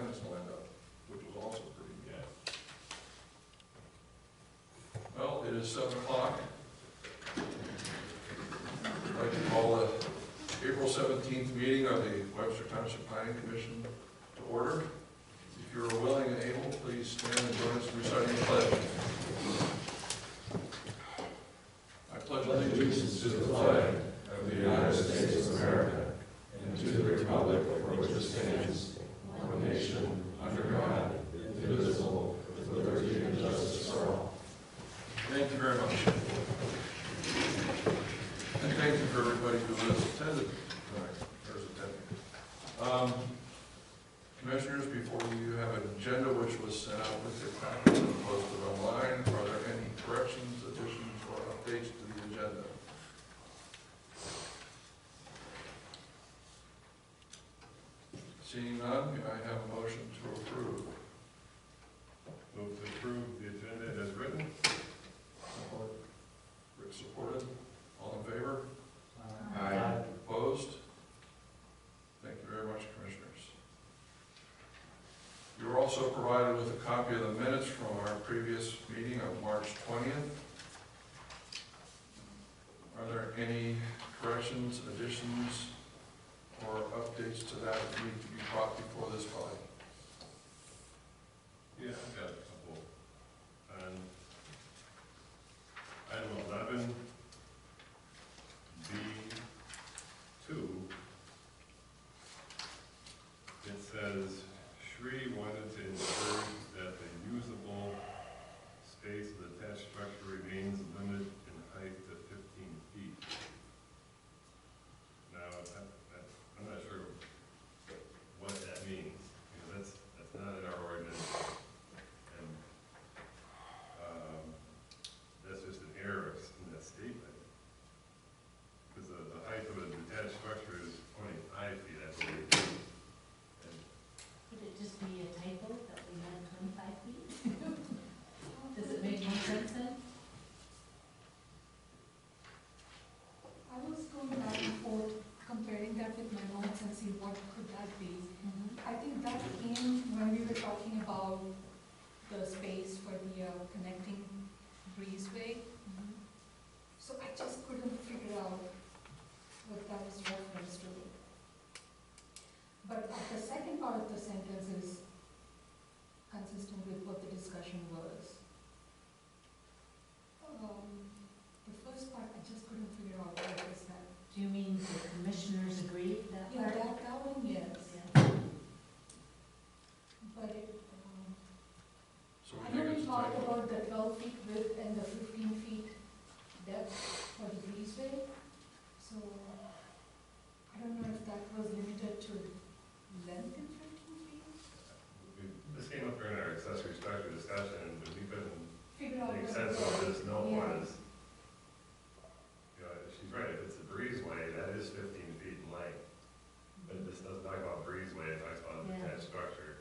amendments lined up, which was also pretty good. Well, it is 7 o'clock. I'd like to call the April 17th meeting of the Webster Township Planning Commission to order. If you're willing and able, please stand and join us in reciting the pledge. I pledge allegiance to the flag of the United States of America and to the republic for which it stands, one nation, under God, indivisible, with liberty and justice for all. Thank you very much. And thank you for everybody who has attended tonight, or is attending. Commissioners, before you have an agenda which was sent out with your package and posted online, are there any corrections, additions, or updates to the agenda? Seeing none, may I have a motion to approve? Move to approve the agenda as written. Support. Rick supported. All in favor? Aye. Opposed? Thank you very much, Commissioners. You were also provided with a copy of the minutes from our previous meeting of March 20th. Are there any corrections, additions, or updates to that need to be brought before this body? Yeah, I've got a couple. Item 11B2, it says, Shri wanted to ensure that the usable space of the attached structure remains limited in height to 15 feet. Now, I'm not sure what that means, because that's not in our ordinance, and that's just an error in that statement. Because the height of a detached structure is 25 feet, I believe. And Could it just be a typo that we meant 25 feet? Does it make more sense then? I was going back and forth comparing that with my notes and see what could that be. I think that came when we were talking about the space for the connecting breezeway. So I just couldn't figure out what that was reference to. But the second part of the sentence is consistent with what the discussion was. The first part, I just couldn't figure out what is that. Do you mean the commissioners agreed that Yeah, part? that one, yes. Yeah. But it, So I we know think we it's a talked typo. about the 12 feet width and the 15 feet depth for the breezeway. So I don't know if that was limited to length in 15 feet. this came up during our accessory structure discussion, but we couldn't Figure out make what sense it of what was. this note Yeah. was. You know, she's right, if it's a breezeway, that is 15 feet in length. But this doesn't talk about breezeway, it talks about a Yeah. detached structure.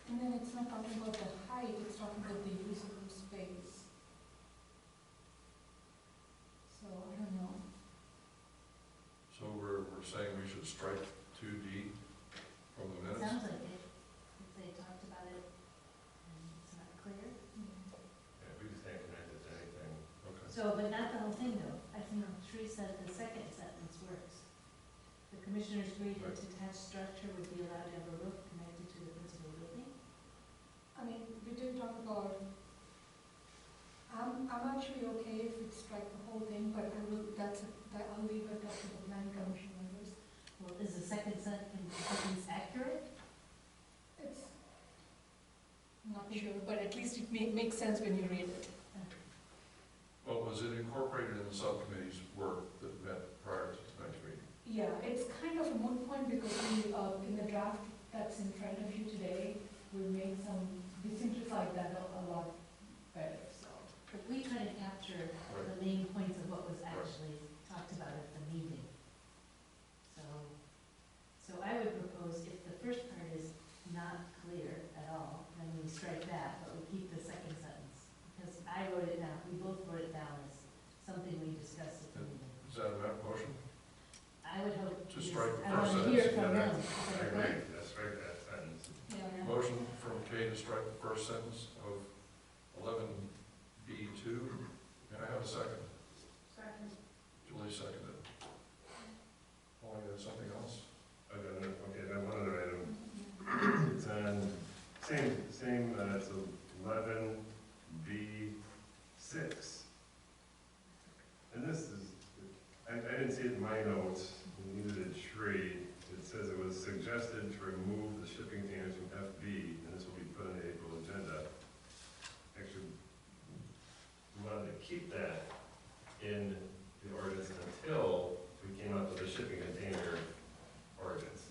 And then it's not talking about the height, it's talking about the usable space. So I don't know. So we're saying we should strike 2D from the minutes? Sounds like it, if they talked about it and it's not clear. Yeah, we just can't connect it to anything. Okay. So, but not the whole thing though. I think Shri said the second sentence works. The commissioners agreed that detached structure would be allowed to have a roof connected to the principal building. I mean, we did talk about, I'm actually okay if we strike the whole thing, but I'll leave it up to the planning commission members. Well, is the second sentence accurate? It's not sure, but at least it makes sense when you read it. Well, was it incorporated in the subcommittee's work that met prior to tonight's meeting? Yeah, it's kind of a moot point because we, in the draft that's in front of you today, we simplified that a lot better, so. But we try to capture Right. the main points of what was actually talked about at the meeting. So I would propose if the first part is not clear at all, then we strike that, but we keep the second sentence. Because I wrote it down, we both wrote it down as something we discussed at the meeting. Is that a motion? I would hope. To yes. strike the I first want to hear sentence. from them. I Is that agree, okay? that's right, that sentence. Yeah. Motion from Kay to strike the first sentence of 11B2. Can I have a second? Second. Julie seconded. Paul, you have something else? I got it, okay, I have one other item. It's on, it's 11B6. And this is, I didn't see it in my notes, neither did Shree. It says it was suggested to remove the shipping containers from FB, and this will be put on the April agenda. Actually, we wanted to keep that in the ordinance until we came up with a shipping container ordinance.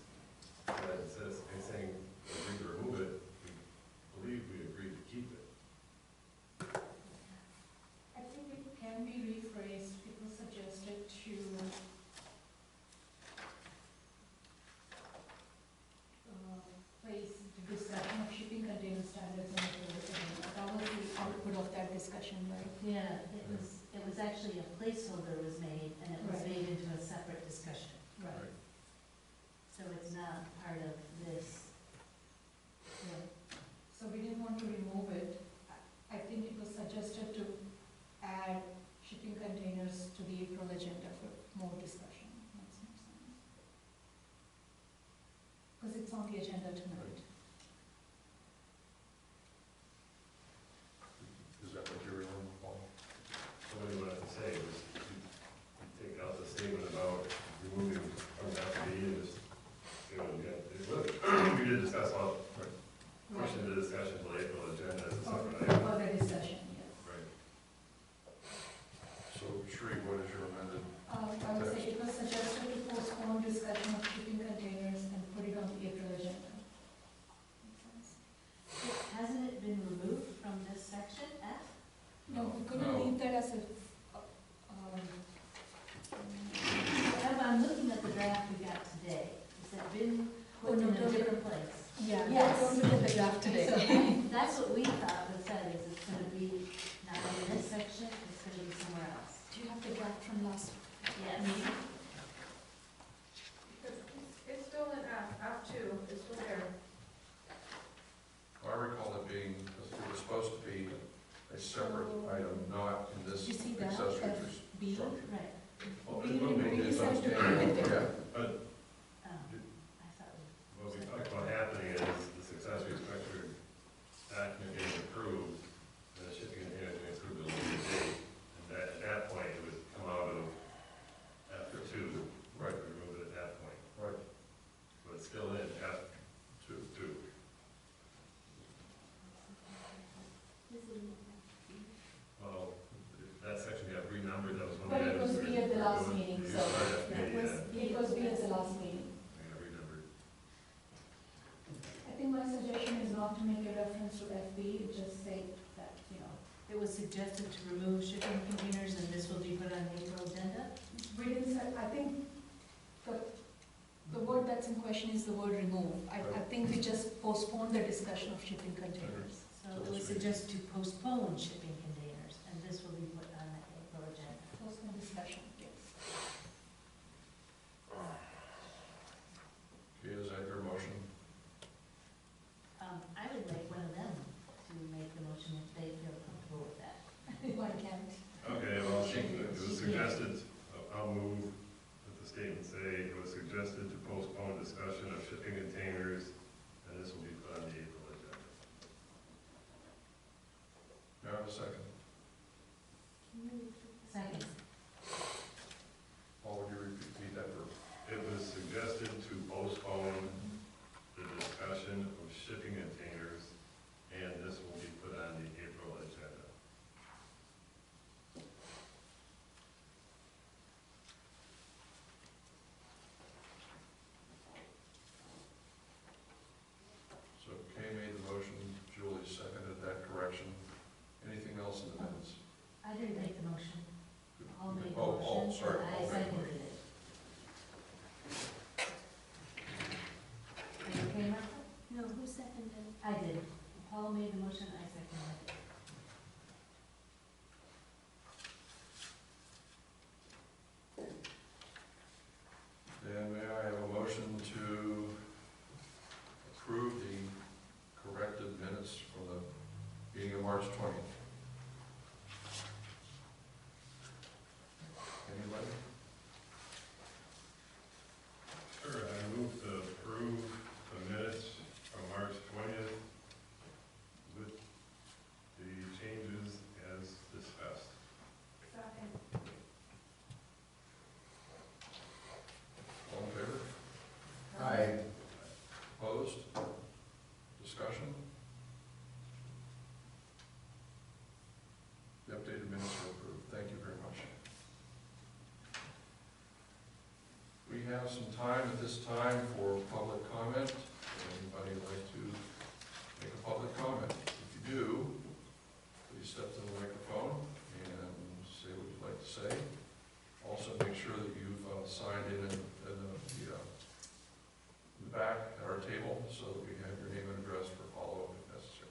But it says, it's saying, we agreed to remove it, we believe we agreed to keep it. I think it can be rephrased. People suggested to place the discussion of shipping container standards and that was the output of that discussion, right? Yeah, it was actually a placeholder was made, and it was Right. made into a separate discussion. Right. So it's not part of this. Right. So we didn't want to remove it. I think it was suggested to add shipping containers to the April agenda for more discussion. Makes more sense. Because it's on the agenda tonight. Is that what you're on, Paul? So what you wanted to say was, you take out the statement about removing from FB and just, you know, we did discuss all, pushing the discussion to the April agenda as a separate item. For the discussion, yes. Right. So, Shree, what is your amended? I would say it was suggested to postpone discussion of shipping containers and put it on the April agenda. Make sense? Hasn't it been removed from this section, F? No, we couldn't leave that as a, I'm looking at the draft we got today. Has it been Oh, put no, in a don't- different place? yeah. Yes. Don't look at the draft today. So that's what we thought was said, is it's gonna be not in this section, it's gonna be somewhere else. Do you have the draft from last Yes. meeting? It's still in F2, it's still there. I recall it being, it was supposed to be a separate item, not in this Did you see that, accessory FB? structure. Right. Well, We it will be, decided to Yeah. put it there. Yeah. Oh, I thought we. what we talked about happening is the accessory structure document getting approved, and the shipping container getting approved at a later date. And that, at that point, it would come out of F2. Right. We remove it at that point. Right. So it's still in F2. Well, that section got renumbered, that was one of But the it was items. B at the last meeting, You so started at That B, was, yeah. It was B at the last meeting. I got renumbered. I think my suggestion is not to make a reference to FB, just say that, it was suggested to remove shipping containers, and this will be put on the April agenda? we didn't say, I think the word that's in question is the word remove. I think we just postponed the discussion of shipping containers. So it was suggested to postpone shipping containers, and this will be put on the April agenda. Postpone discussion, yes. Okay, is that your motion? I would like one of them to make the motion if they feel comfortable with that. Why can't? Okay, well, it was suggested, I'll move that the statement say, it was suggested to postpone discussion of shipping containers, and this will be put on the April agenda. May I have a second? March 20th. Anybody? Sure, I move to approve the minutes from March 20th with the changes as discussed. Second. All in favor? Aye. Opposed? Discussion? The updated minutes are approved. Thank you very much. We have some time at this time for public comment. Would anybody like to make a public comment? If you do, please step to the microphone and say what you'd like to say. Also, make sure that you've signed in the back at our table so that we have your name and address for follow-up if necessary.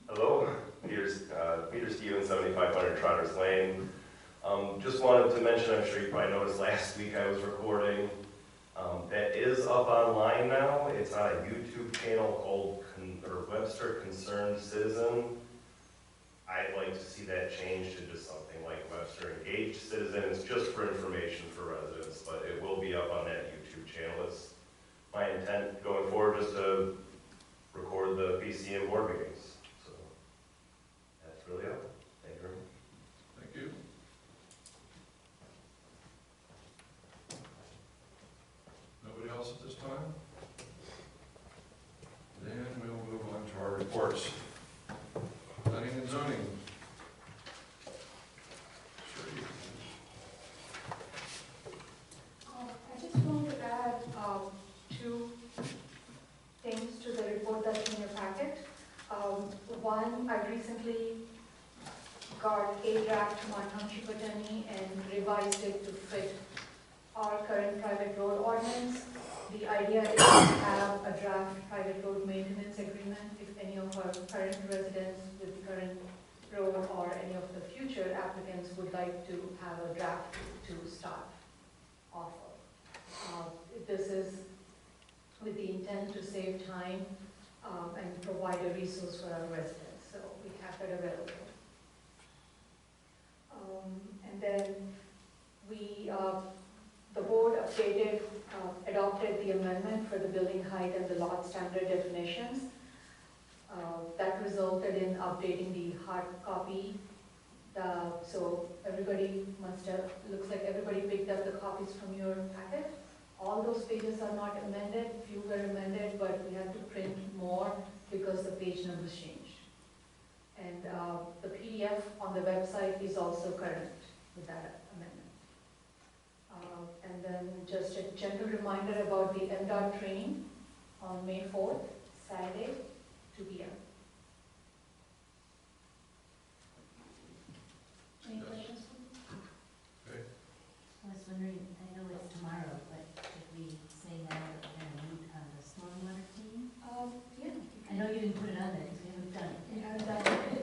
Hello, Peter Stevens, 7500 Trotters Lane. Just wanted to mention, I'm sure you probably noticed last week I was recording. That is up online now. It's on a YouTube channel called Webster Concerned Citizen. I'd like to see that changed to just something like Webster Engaged Citizen. It's just for information for residents, but it will be up on that YouTube channel. It's my intent going forward just to record the PC and board meetings. So that's really all. Thank you very much. Thank you. Nobody else at this time? Then we'll move on to our reports. Planning and zoning. Sherry. I just want to add two things to the report that's in your packet. One, I recently got a draft from our township attorney and revised it to fit our current private road ordinance. The idea is to have a draft private road maintenance agreement if any of our current residents with the current road or any of the future applicants would like to have a draft to start off of. This is with the intent to save time and provide a resource for our residents, so we have that available. And then the board adopted the amendment for the building height and the lot standard definitions. That resulted in updating the hard copy. So everybody looks like everybody picked up the copies from your packet. All those pages are not amended, few were amended, but we had to print more because the page numbers changed. And the PDF on the website is also current with that amendment. And then just a gentle reminder about the MDOT training on May 4th, Saturday, 2 p.m. Any Yes. questions? Okay. I was wondering, I know it's tomorrow, but should we say now that we're going to meet on the stormwater team? Yeah. I know you didn't put it on there because we haven't done it. We haven't done it.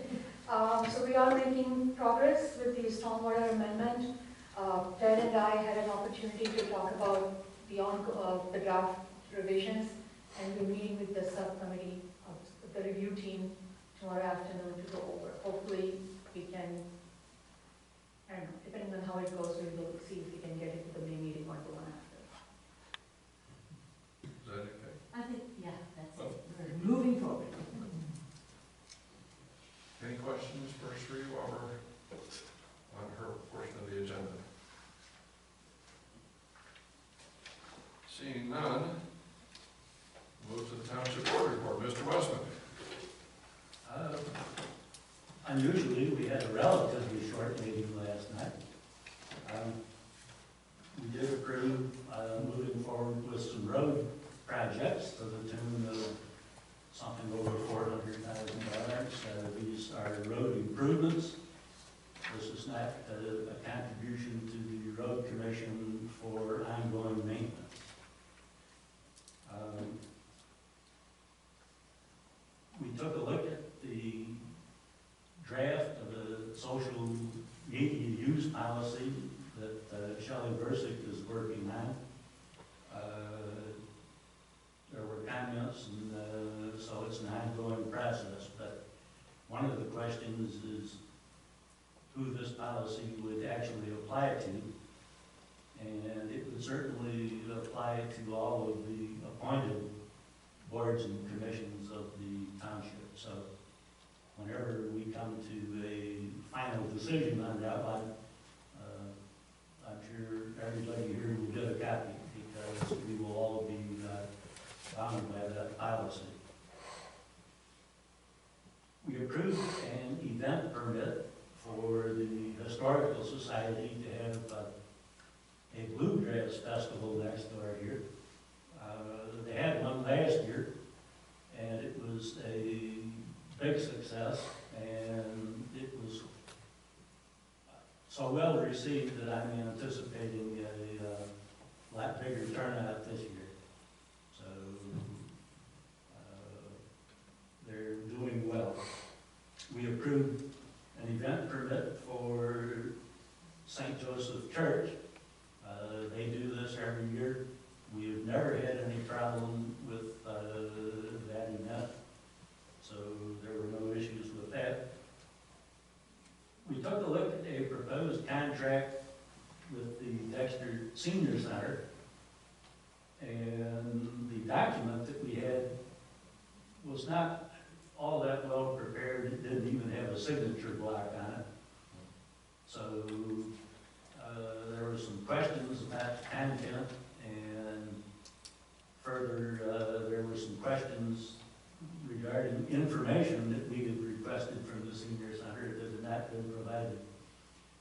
So we are making progress with the stormwater amendment. Ted and I had an opportunity to talk about the draft revisions, and we're meeting with the subcommittee of the review team tomorrow afternoon to go over. Hopefully we can, I don't know, depending on how it goes, we will see if we can get it to the May meeting or the one after. Is that okay? I think, yeah, that's it. We're moving forward. Any questions for Sri while we're on her portion of the agenda? Seeing none, move to the township board report. Mr. Westman. Unusually, we had a relatively short meeting last night. We did approve moving forward with some road projects to the tune of something over $400,000. These are road improvements. This is not a contribution to the road commission for ongoing maintenance. We took a look at the draft of the social Gorsick is working on. There were comments, and so it's an ongoing process. But one of the questions is who this policy would actually apply to. And it would certainly apply to all of the appointed boards and commissions of the township. So whenever we come to a final decision on that one, I'm sure everybody here will get a copy because we will all be bound by that policy. We approved an event permit for the Historical Society to have a bluegrass festival next door here. They had one last year, and it was a big success, and it was so well received that I'm anticipating a lot bigger turnout this year. So they're doing well. We approved an event permit for St. Joseph Church. They do this every year. We have never had any problem with that event, so there were no issues with that. We took a look at a proposed contract with the Dexter Senior Center, and the document that we had was not all that well prepared. It didn't even have a signature block on it. So there were some questions about content, and further there were some questions regarding information that we had requested from the senior center that had not been provided.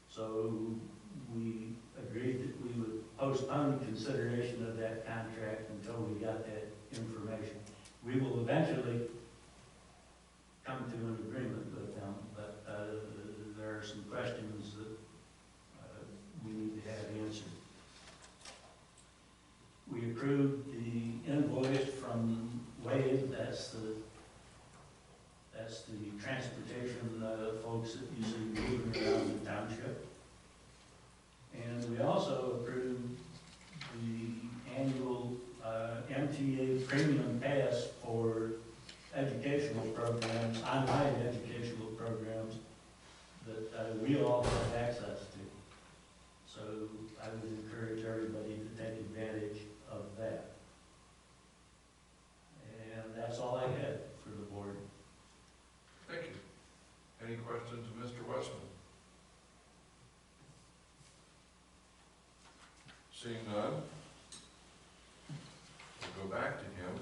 So we agreed that we would postpone consideration of that contract until we got that information. We will eventually come to an agreement with them, but there are some questions that we need to have answered. We approved the invoice from Wade, that's the transportation folks that you see moving around the township. And we also approved the annual MTA premium pass for educational programs, online educational programs that we all have access to. So I would encourage everybody to take advantage of that. And that's all I had for the board. Thank you. Any questions of Mr. Westman? Seeing none, we'll go back to him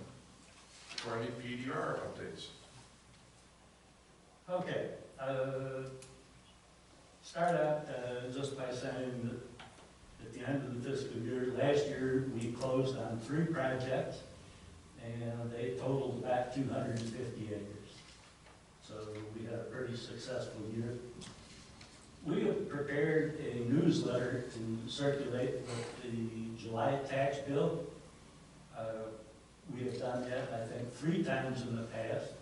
for any PDR updates. Okay, start out just by saying that at the end of the fiscal year, last year we closed on 3 projects and they totaled about 250 acres. So we had a pretty successful year. We have prepared a newsletter to circulate with the July tax bill. We have done that, I think, 3 times in the past.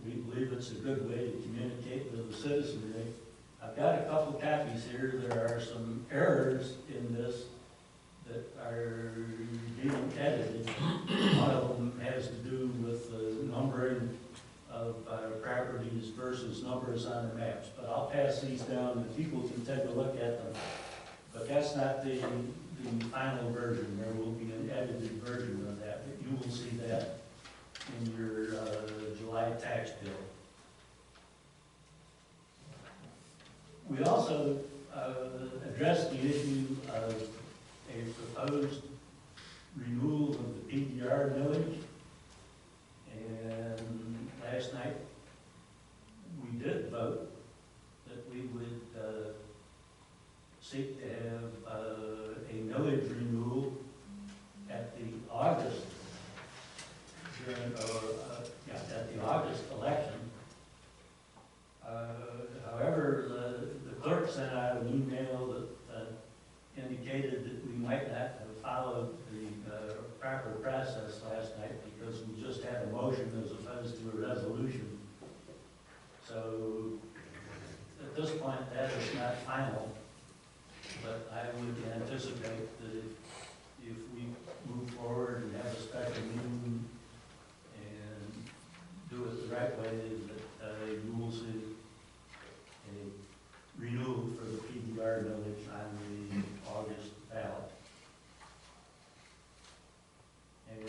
We believe it's a good way to communicate with the citizenry. I've got a couple copies here. There are some errors in this that are being edited. One of them has to do with the numbering of properties versus numbers on the maps. But I'll pass these down and people can take a look at them. But that's not the final version. There will be an edited version of that, but you will see that in your July tax bill. We also addressed the issue of a proposed renewal of the PDR millage. And last night, we did vote that we would seek to have a millage renewal at the August at the August election. However, the clerk sent out an email that indicated that we might not have followed the proper process last night because we just had a motion as opposed to a resolution. So at this point, that is not final. but I would anticipate that if we move forward and have a special meeting and do it the right way, that you will see a renewal for the PBR village on the August ballot. And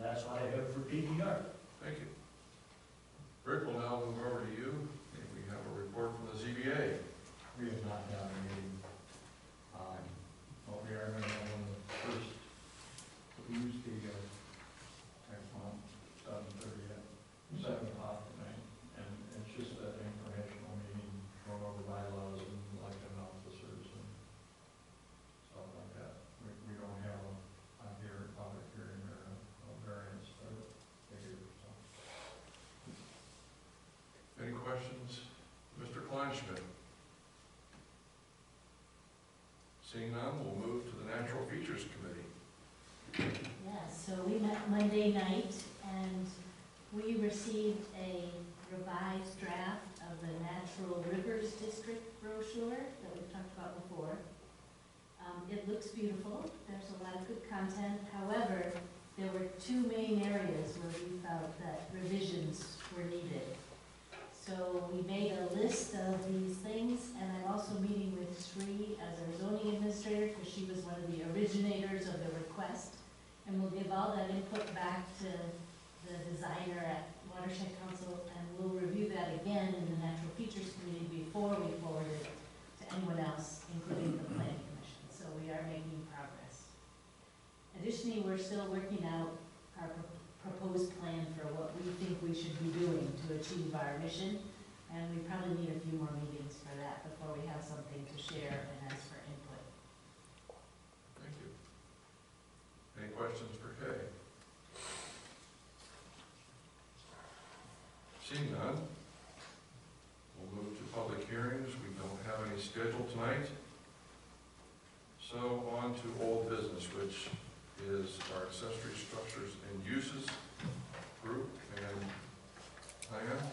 that's what I have for PBR. Thank you. Rick will now move over to you. And we have a report from the ZBA. We have not had a meeting. But we are going to have one of the first Tuesday next month, 7:30 at 7 o'clock tonight. And it's just an informational meeting, going over bylaws and elected officers and stuff like that. We don't have a public hearing or a variance or figure, so. Any questions? Mr. Kleinschmidt? Seeing none, we'll move to the Natural Features Committee. Yeah, so we met Monday night, and we received a revised draft of the Natural Rivers District brochure that we've talked about before. It looks beautiful, there's a lot of good content. However, there were two main areas where we felt that revisions were needed. So we made a list of these things, and I'm also meeting with Sri as our zoning administrator, because she was one of the originators of the request. And we'll give all that input back to the designer at Watershed Council, and we'll review that again in the Natural Features Committee before we forward it to anyone else, including the Planning Commission. So we are making progress. Additionally, we're still working out our proposed plan for what we think we should be doing to achieve our mission, and we probably need a few more meetings for that before we have something to share and ask for input. Thank you. Any questions for Kay? Seeing none, we'll move to public hearings. We don't have any scheduled tonight. So on to old business, which is our accessory structures and uses group. And Diane,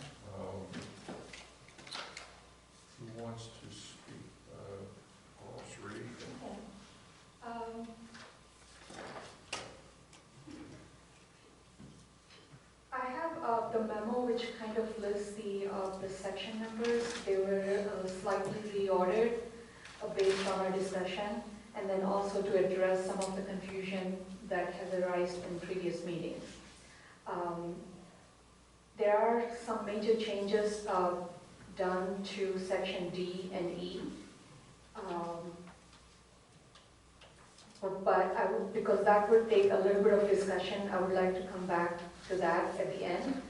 who wants to speak? Paul, Sri? I have the memo which kind of lists the section numbers. They were slightly reordered based on our discussion, and then also to address some of the confusion that has arisen in previous meetings. There are some major changes done to section D and E. But because that would take a little bit of discussion, I would like to come back to that at the end,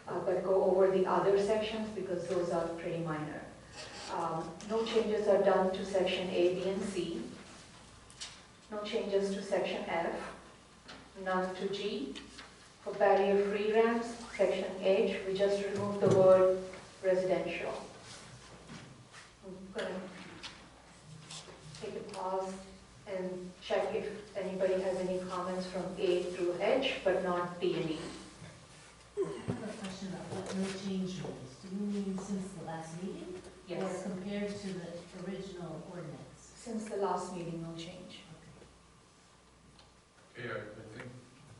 but go over the other sections because those are pretty minor. No changes are done to section A, B, and C. No changes to section F. None to G. For barrier-free ramps, section H, we just removed the word residential. I'm going to take a pause and check if anybody has any comments from A through H, but not D and E. I have a question about what no change means. Do you mean since the last meeting? Yes. Or compared to the original ordinance? Since the last meeting, no change. Okay, I think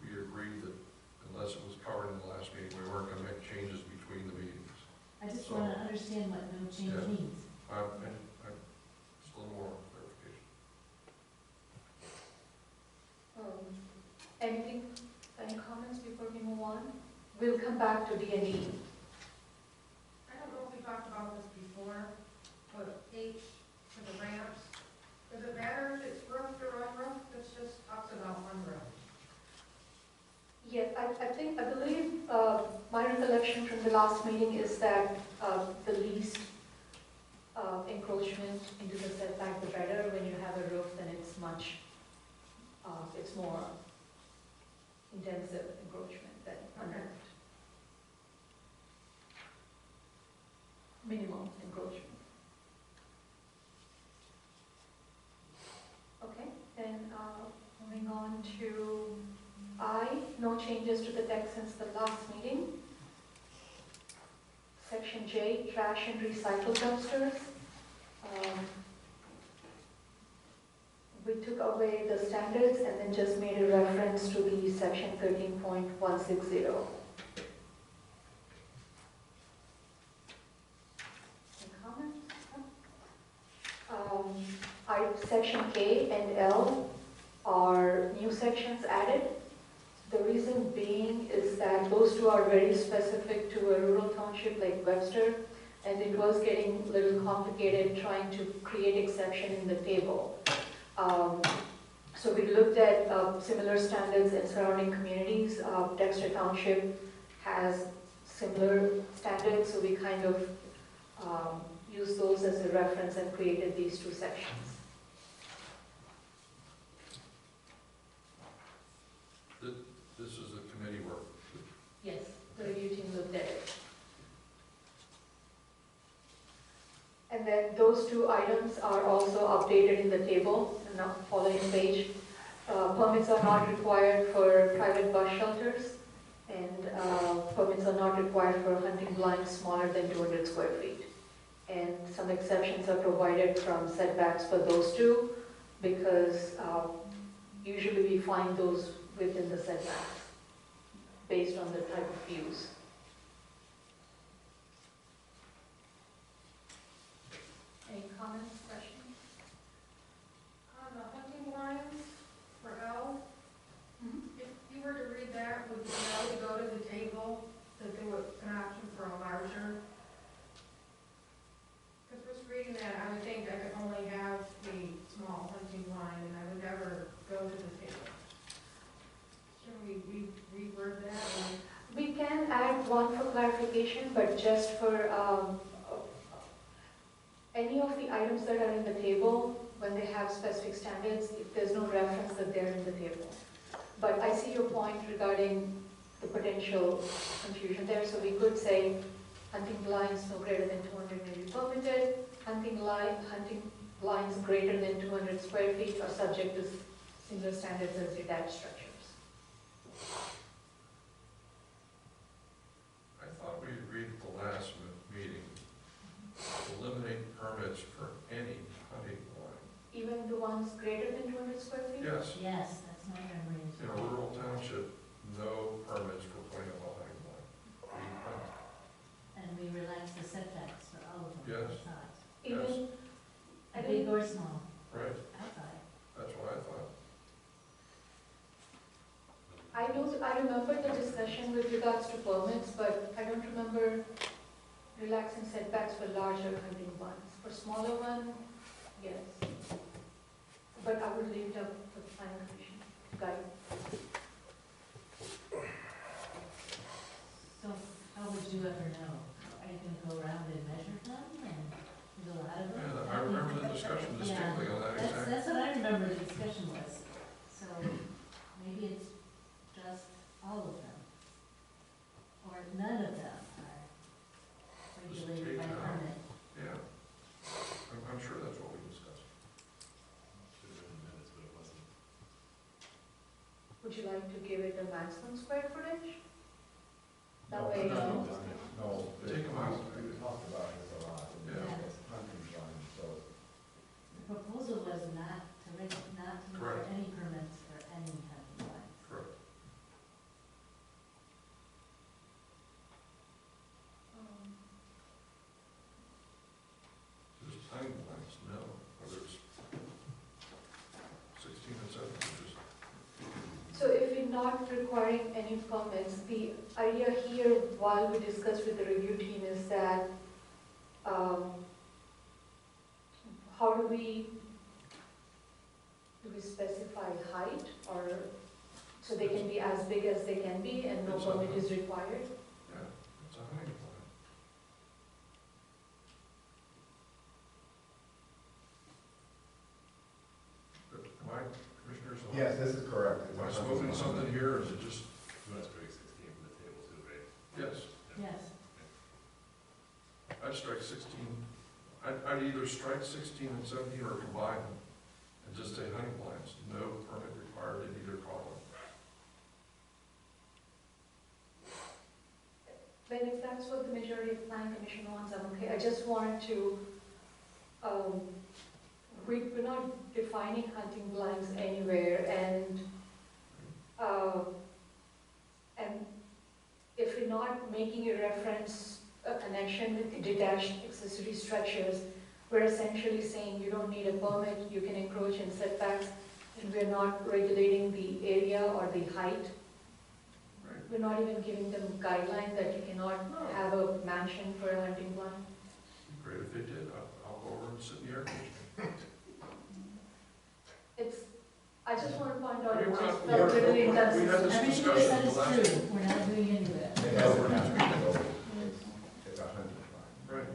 we agreed that unless it was covered in the last meeting, we weren't going to make changes between the meetings. I just want to understand what no change Yeah. means. Just a little more clarification. Any comments before we move on? We'll come back to D and E. I don't know if we talked about this before, but H for the ramps, does it matter if it's roofed or unroofed? It's just talks about unroofed. Yeah, I believe, my recollection from the last meeting is that the least encroachment into the setback, the better. When you have a roof, then it's much, it's more intensive encroachment than unroofed. Minimum encroachment. Okay, then moving on to I, no changes to the text since the last meeting. Section J, trash and recycle dumpsters. we took away the standards and then just made a reference to the section 13.160. Any comments? Section K and L are new sections added. The reason being is that those two are very specific to a rural township like Webster, and it was getting a little complicated trying to create exception in the table. So we looked at similar standards in surrounding communities. Dexter Township has similar standards, so we kind of used those as a reference and created these two sections. This is a committee work. Yes, the review team looked at it. And then those two items are also updated in the table in the following page. Permits are not required for private bus shelters, and permits are not required for hunting blinds smaller than 200 square feet. And some exceptions are provided from setbacks for those two, because usually we find those within the setbacks based on the type of use. Any comments, questions? On the hunting lines for L, if you were to read that, would you know to go to the table, that there was an option for a larger? Because just reading that, I would think I could only have the small hunting line, and I would never go to the table. Should we reword that? Or? We can add one for clarification, but just for any of the items that are in the table, when they have specific standards, if there's no reference that they're in the table. But I see your point regarding the potential confusion there, so we could say hunting blinds no greater than 200 may be permitted, hunting blinds greater than 200 square feet are subject to similar standards as detached structures. I thought we agreed at the last meeting to eliminate permits for any hunting line. Even the ones greater than 200 square feet? Yes, Yes, that's my memory as in a well. rural township, no permits for putting up a hunting line. We hunt. And we relaxed the setbacks for all of them. Yes. I thought. Even, I Big didn't, or small, Right, I thought. that's what I thought. I remember the discussion with regards to permits, but I don't remember relaxing setbacks for larger hunting ones. For smaller one, yes. But I would leave it up to the planning commission to guide. So how would you ever know? Are you gonna go around and measure them and there's a lot of them? Yeah, I remember the discussion distinctly on that exact. That's what I remember the discussion was. So maybe it's just all of them. Or none of them are regulated by take it out. permit. Yeah, I'm sure that's what we discussed. Should have been in the minutes, but it wasn't. Would you like to give it a maximum square footage? That No, way, no. No. Take them out. We talked about it a lot. Yeah. Hunting blind, so. The proposal was not to require Correct. any permits for any hunting lines. Correct. Just hunting lines, no, whether it's 16 and 17, just, So if we're not requiring any permits, the idea here, while we discussed with the review team, is that how do we specify height, or so they can be as big as they can be and no It's permit okay. is required? yeah, it's a hunting line. But am I, commissioners? Yes, this is correct. Am I smoking something here, or is it just, You want to strike 16 from the table too, right? yes, Yes, I'd strike 16, I'd either strike 16 and 17 or combine them, and just say hunting blinds, no permit required in either column. Then if that's what the majority of planning commission wants, I'm okay. I just wanted to we're not defining hunting blinds anywhere, and if we're not making a reference, a connection with the detached accessory structures, we're essentially saying you don't need a permit, you can encroach in setbacks, and we're not regulating the area or the height. Right. We're not even giving them guidelines that you cannot have a mansion for a hunting blind. Great if they did, I'll go over and sit in the air conditioning. It's, I just want to point out, I it mean, just we're not- felt a little we had inconsistent. this Everything you discussion said the is last- true, we're not doing any of that. It hasn't happened, so it's a hunting blind. Right,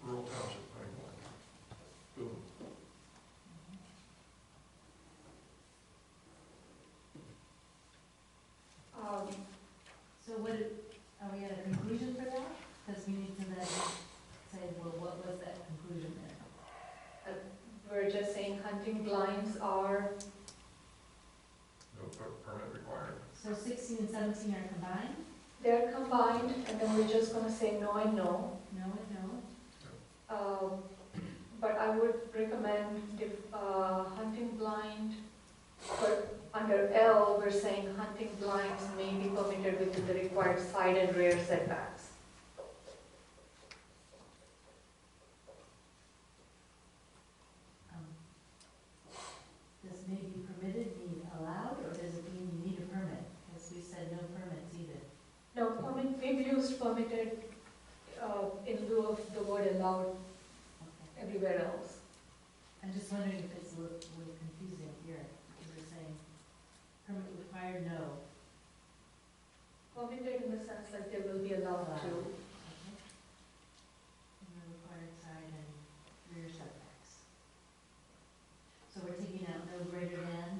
rural township, I know. Boom. So what, are we at a conclusion for that? Because we need to then say, well, what was that conclusion there? We're just saying hunting blinds are, No permit required. So 16 and 17 are combined? they're combined, and then we're just gonna say no and no. No and no? But I would recommend if, hunting blind, for, under L, we're saying hunting blinds may be permitted within the required side and rear setbacks. Does may be permitted mean allowed, or does it mean you need a permit? Because we said no permits either. No, permit, we've used permitted, in lieu of the word allowed Okay. everywhere else. I'm just wondering if it's a little confusing here, because we're saying permit required, no. Permitted in the sense that they will be allowed to. Okay. And the required side and rear setbacks. So we're taking out no greater than?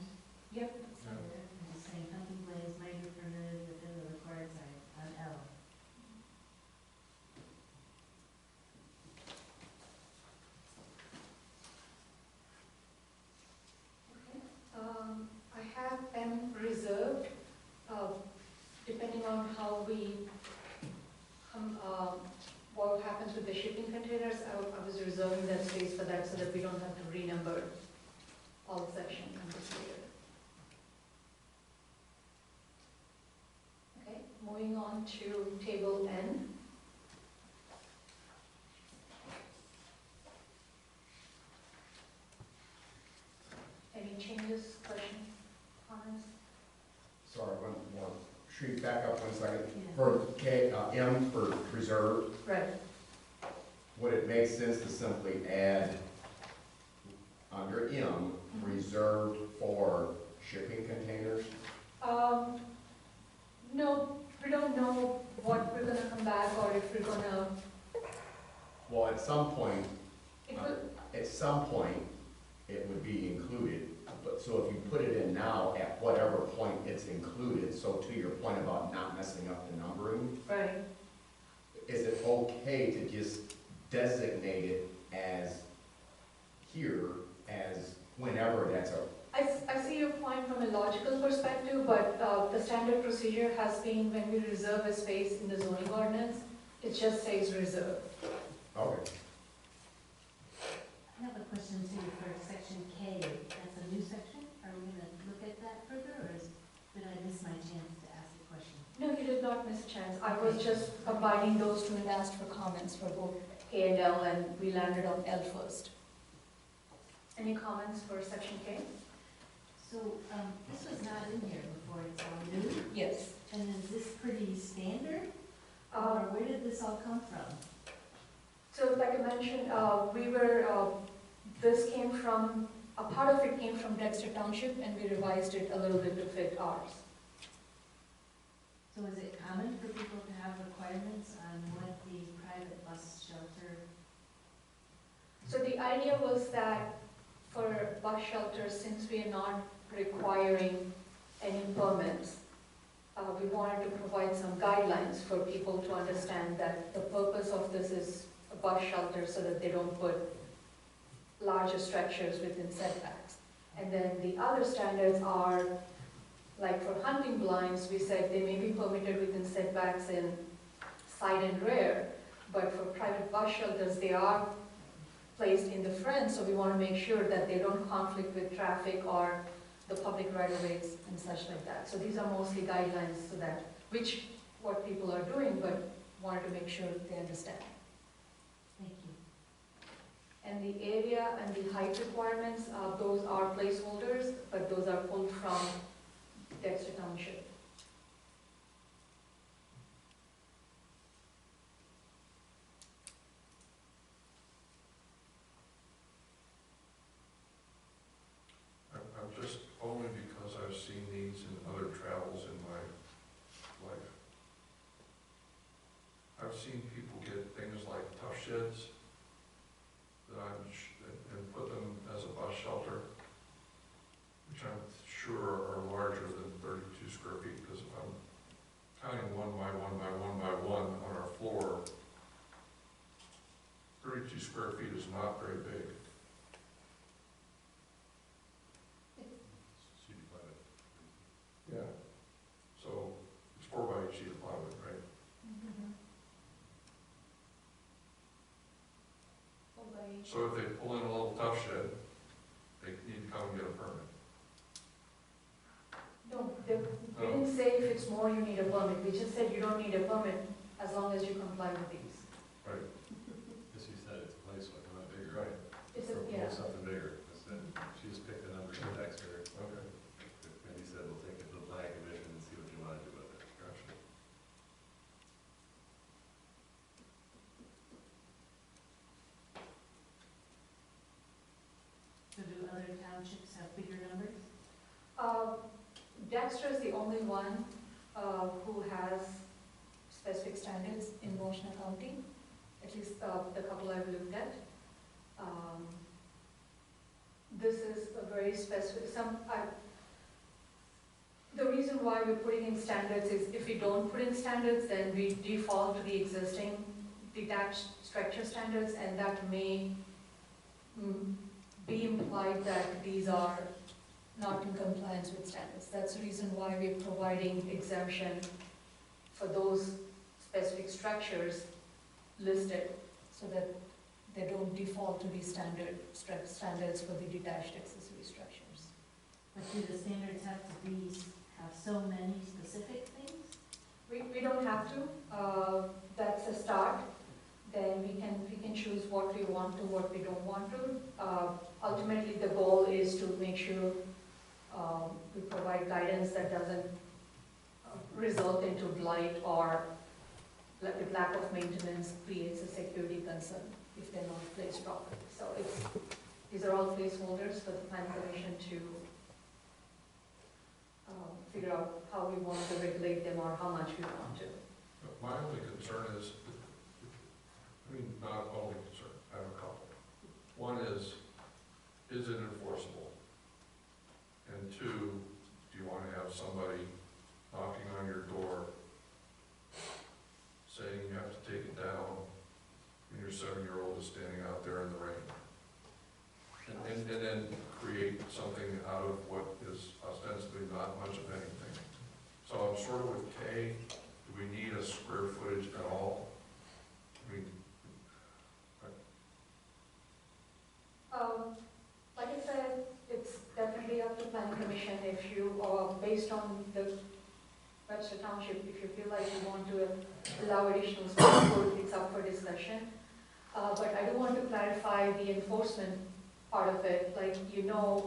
Yep. And just saying hunting blinds may be permitted within the required side on L. I have M reserved, depending on how we, what happens with the shipping containers, I was reserving that space for that so that we don't have to renumber all section numbers later. Okay, moving on to table N. Any changes, questions, comments? Sorry, one more. Should we back up 1 second? Yeah. For K, M for reserve, Right. would it make sense to simply add under M, reserved for shipping containers? No, we don't know what we're gonna come back or if we're gonna, Well, at some point, it will, it would be included. But, so if you put it in now, at whatever point it's included, so to your point about not messing up the numbering, right. is it okay to just designate it as here, as whenever that's a, I see your point from a logical perspective, but the standard procedure has been when we reserve a space in the zoning ordinance, it just says reserve. okay. I have a question too for section K, that's a new section, are we gonna look at that further, or did I miss my chance to ask a question? No, you did not miss a chance. I was just combining those two and asked for comments for both K and L, and we landed on L first. Any comments for section K? So, this was not in here before, it's all new, Yes. and is this pretty standard, or where did this all come from? So like I mentioned, this came from, a part of it came from Webster Township, and we revised it a little bit to fit ours. So is it common for people to have requirements on what the private bus shelter? So the idea was that for bus shelters, since we are not requiring any permits, we wanted to provide some guidelines for people to understand that the purpose of this is a bus shelter so that they don't put larger structures within setbacks. And then the other standards are, like for hunting blinds, we said they may be permitted within setbacks in side and rear, but for private bus shelters, they are placed in the front, so we want to make sure that they don't conflict with traffic or the public right-of-ways and such like that. So these are mostly guidelines so that, what people are doing, but wanted to make sure they understand. Thank you. And the area and the height requirements, those are placeholders, but those are pulled from Dexter Township. I'm just, only because I've seen these in other travels in my life. I've seen people get things like tough sheds and put them as a bus shelter, which I'm sure are larger than 32 square feet, because if I'm counting 1 by 1 by 1 by 1 on our floor, 32 square feet is not very big. Yeah, so it's 4 by 8 sheet of plywood, right? So if they pull in a little tough shed, they need to come and get a permit. No, we didn't say if it's more you need a permit, we just said you don't need a permit as long as you comply with these. Right. As you said, it's a placeholder, not bigger. Right. It's a, Or yeah. something bigger. She just picked a number from Dexter. Okay, And he said, we'll take it to the planning commission and see what you want to do with it. gotcha. So do other townships have bigger numbers? Dexter is the only one who has specific standards in Washington County, at least the couple I've looked at. This is a very specific, the reason why we're putting in standards is if we don't put in standards, then we default to the existing detached structure standards, and that may be implied that these are not in compliance with standards. That's the reason why we're providing exemption for those specific structures listed, so that they don't default to these standards for the detached accessory structures. But do the standards have so many specific things? We don't have to. That's a start. Then we can choose what we want to, what we don't want to. Ultimately, the goal is to make sure we provide guidance that doesn't result into blight or with lack of maintenance creates a security concern if they're not placed properly. So these are all placeholders for the planning commission to figure out how we want to regulate them or how much we want to. My only concern is, not only concern, I have a couple. One is it enforceable? And two, do you want to have somebody knocking on your door saying you have to take it down when your 7-year-old is standing out there in the rain? And then create something out of what is ostensibly not much of anything. So I'm sort of with Kay, do we need a square footage at all? Like I said, it's definitely up to planning commission if you, based on the Webster Township, if you feel like you want to allow additional square foot, it's up for discussion. But I do want to clarify the enforcement part of it. Like,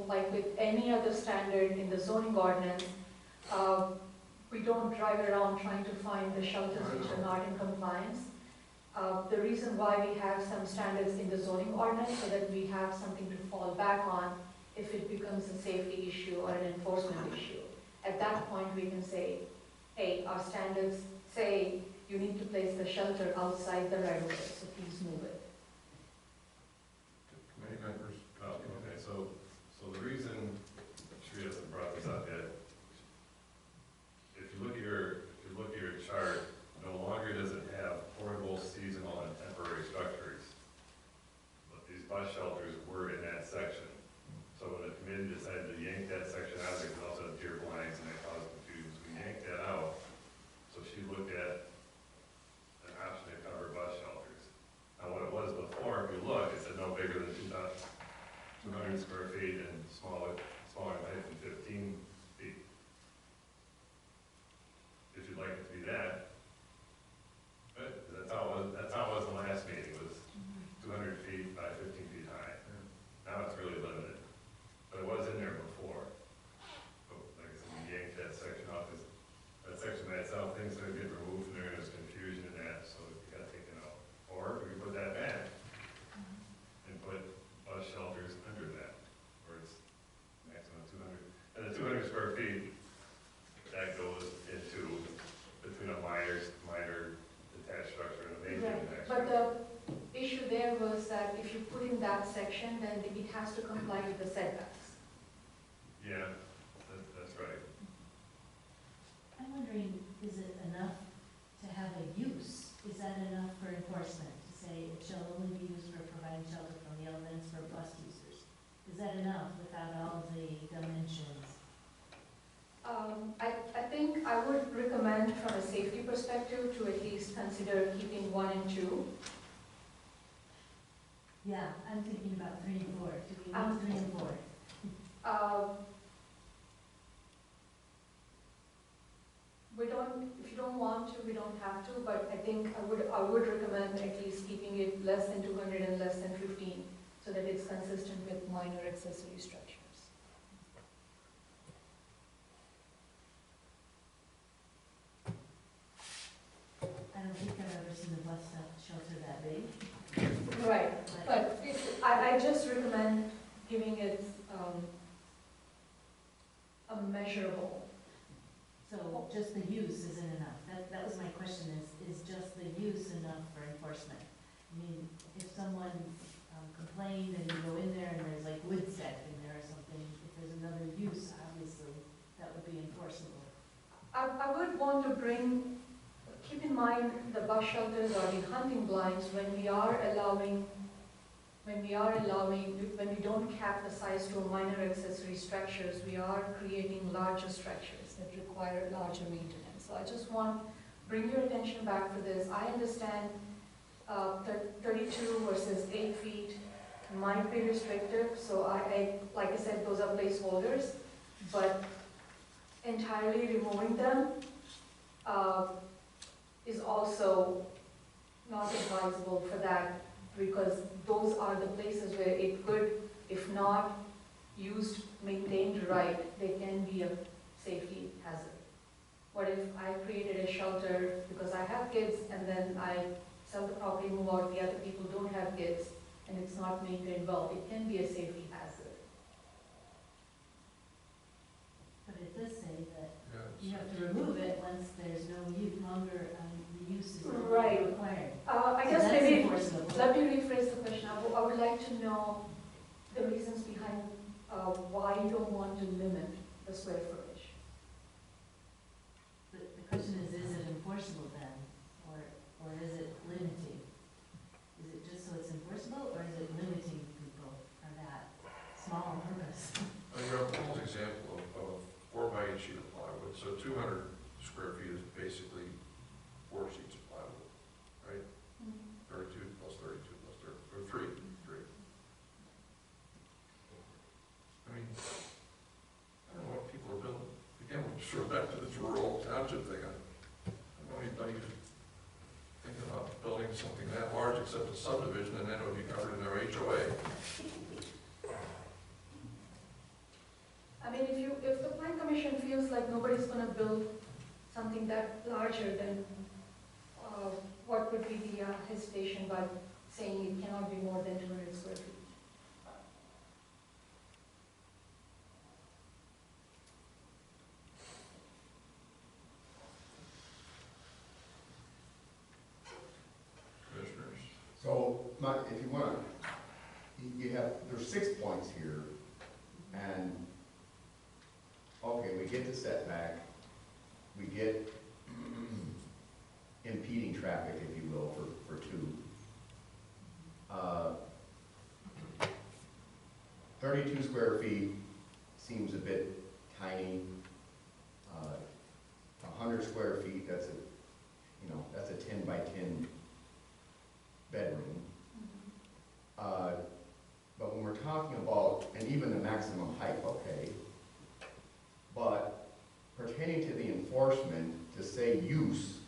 like with any other standard in the zoning ordinance, we don't drive around trying to find the shelters which are not in compliance. The reason why we have some standards in the zoning ordinance so that we have something to fall back on if it becomes a safety issue or an enforcement issue. At that point, we can say, hey, our standards say you need to place the shelter outside the right of way, so please move it. Committee members? Oh, okay, so the reason she hasn't brought this up yet, if you look at your chart, no longer does it have portable, seasonal, and temporary structures. But these bus shelters were in that section. So when the committee decided to yank that section out, because it also had deer blinds and that caused confusion, so we yanked that out. So she looked at an option to cover bus shelters. Now what it was within that section, then it has to comply with the setbacks. Yeah, that's right. I'm wondering, is it enough to have a use? Is that enough for enforcement, to say it shall only be used for providing shelter from the elements for bus users? Is that enough without all the dimensions? I think I would recommend from a safety perspective to at least consider keeping 1 and 2. Yeah, I'm thinking about 3 and 4. Do we need 3 and 4? We don't, if you don't want to, we don't have to, but I think I would recommend at least keeping it less than 200 and less than 15, so that it's consistent with minor accessory structures. I don't think I've ever seen a bus shelter that big. Right, but I just recommend giving it a measurable. So just the use isn't enough. That was my question, is just the use enough for enforcement? I mean, if someone complained and you go in there and there's like wood stacked in there or something, if there's another use, obviously, that would be enforceable. I would want to keep in mind the bus shelters or the hunting blinds when we don't cap the size to a minor accessory structures, we are creating larger structures that require larger maintenance. So I just want to bring your attention back to this. I understand 32 versus 8 feet might be restrictive, so like I said, those are placeholders, but entirely removing them is also not advisable for that, because those are the places where it could, if not used, maintained right, they can be a safety hazard. What if I created a shelter because I have kids and then I sell the property, move out, the other people don't have kids, and it's not maintained well? It can be a safety hazard. But it does say that Yeah, you have to remove it once there's no longer, the use is no longer Right. required. I So guess that's maybe, enforceable. let me rephrase the question. I would like to know the reasons behind why you don't want to limit the square footage. The question is it enforceable then, or is it limiting? Is it just so it's enforceable, or is it limiting people for that small purpose? I have Paul's example of 4x8 sheet of plywood, so 200 square feet is basically 4 sheets of plywood, right? 32 plus 32 plus 30, or 3. I mean, I don't know what people are building. Again, we're sort of back to this rural township thing. I don't know anybody who's thinking about building something that large except a subdivision, and then it would be covered in their HOA. I mean, if the plan commission feels like nobody's gonna build something that larger, then what would be the hesitation by saying it cannot be more than 200 square feet? Commissioners? So, if you want, there's 6 points here, and, okay, we get the setback, we get impeding traffic, if you will, for 2. 32 square feet seems a bit tiny. 100 square feet, that's a 10 by 10 bedroom. But when we're talking about, and even the maximum height, okay, but pertaining to the enforcement, to say use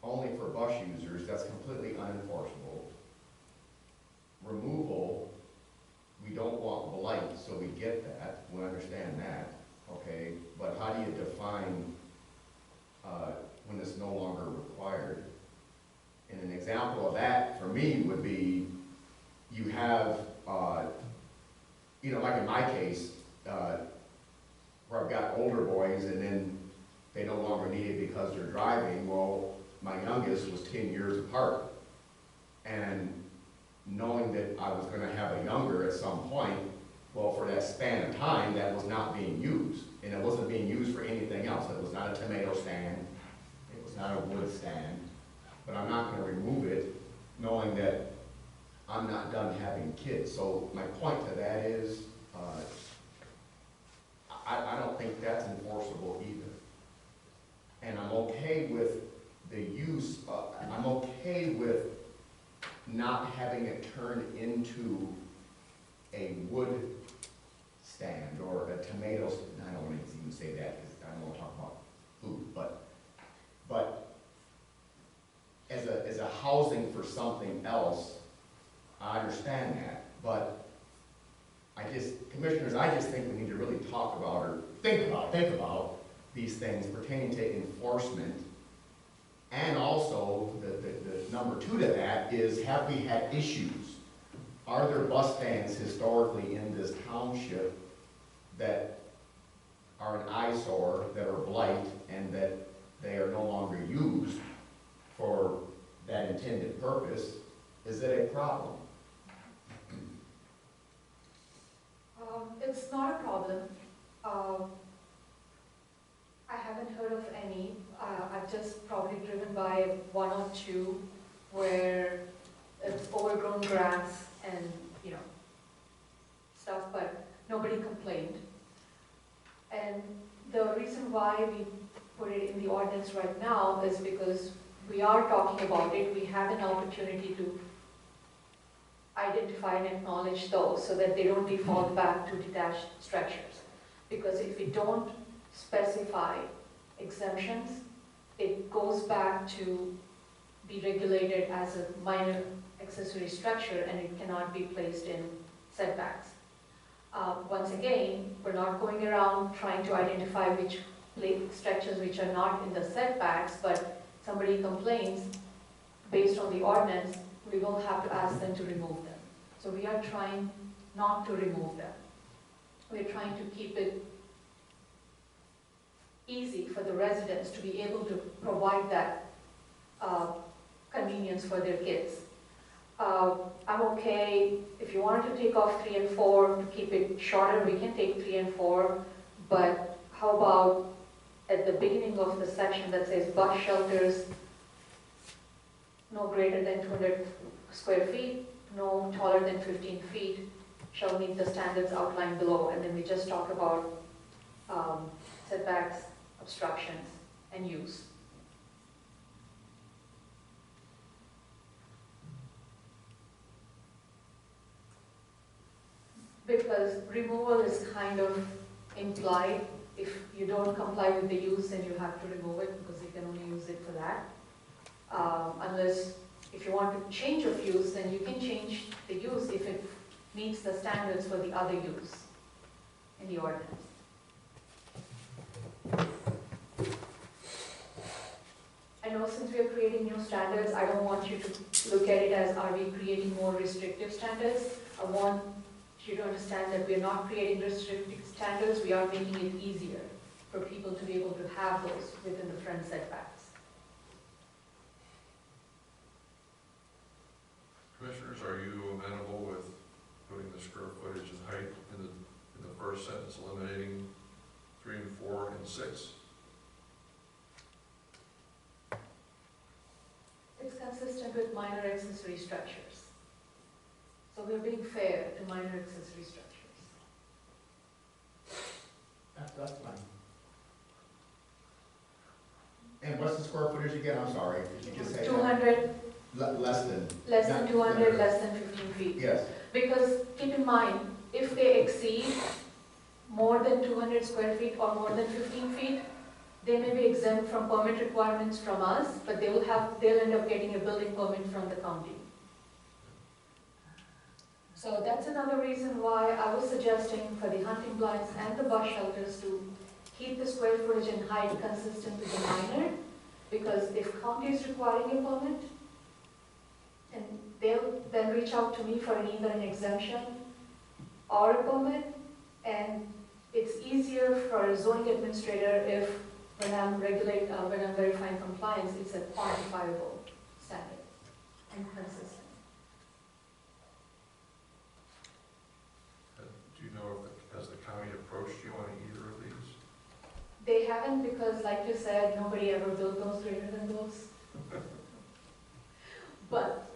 only for bus users, that's completely unenforceable. Removal, we don't want blight, so we get that, we understand that, okay, but how do you define when it's no longer required? And an example of that, for me, would be, you have, like in my case, where I've got older boys and then they no longer need it because they're driving. Well, my youngest was 10 years apart. And knowing that I was gonna have a younger at some point, well, for that span of time, that was not being used. And it wasn't being used for anything else. It was not a tomato stand. It was not a wood stand. But I'm not gonna remove it, knowing that I'm not done having kids. So my point to that is, I don't think that's enforceable either. And I'm okay with the use, I'm okay with not having it turned into a wood stand or a tomato stand. I don't want to even say that because I don't want to talk about food, but as a housing for something else, I understand that, but Commissioners, I just think we need to really talk about or think about these things pertaining to enforcement. And also, the number two to that is, have we had issues? Are there bus stands historically in this township that are an eyesore, that are blight, and that they are no longer used for that intended purpose? Is it a problem? It's not a problem. I haven't heard of any. I've just probably driven by one or two where it's overgrown grass and, stuff, but nobody complained. And the reason why we put it in the ordinance right now is because we are talking about it. We have an opportunity to identify and acknowledge those so that they don't default back to detached structures. Because if we don't specify exemptions, it goes back to be regulated as a minor accessory structure and it cannot be placed in setbacks. Once again, we're not going around trying to identify which structures which are not in the setbacks, but somebody complains based on the ordinance, we will have to ask them to remove them. So we are trying not to remove them. We're trying to keep it easy for the residents to be able to provide that convenience for their kids. I'm okay, if you wanted to take off 3 and 4, to keep it shorter, we can take 3 and 4, but how about at the beginning of the section that says bus shelters no greater than 200 square feet, no taller than 15 feet, shall meet the standards outlined below, and then we just talk about setbacks, obstructions, and use. Because removal is kind of implied. If you don't comply with the use, then you have to remove it because you can only use it for that. Unless, if you want to change of use, then you can change the use if it meets the standards for the other use in the ordinance. I know since we are creating new standards, I don't want you to look at it as, are we creating more restrictive standards? I want you to understand that we're not creating restrictive standards, we are making it easier for people to be able to have those within the front setbacks. Commissioners, are you amenable with putting the square footage and height in the first sentence, eliminating 3 and 4 and 6? It's consistent with minor accessory structures. So we're being fair to minor accessory structures. That's fine. And what's the square footage again? I'm sorry, did you just say 200, less than? less than Not- 200, less than 15 feet. Yes, Because keep in mind, if they exceed more than 200 square feet or more than 15 feet, they may be exempt from permit requirements from us, but they'll end up getting a building permit from the county. So that's another reason why I was suggesting for the hunting blinds and the bus shelters to keep the square footage and height consistent with the minor, because if county is requiring a permit, and they'll then reach out to me for either an exemption or a permit, and it's easier for a zoning administrator if, when I'm verifying compliance, it's a quantifiable standard and consistent. They haven't because, like you said, nobody ever built those greater than those. But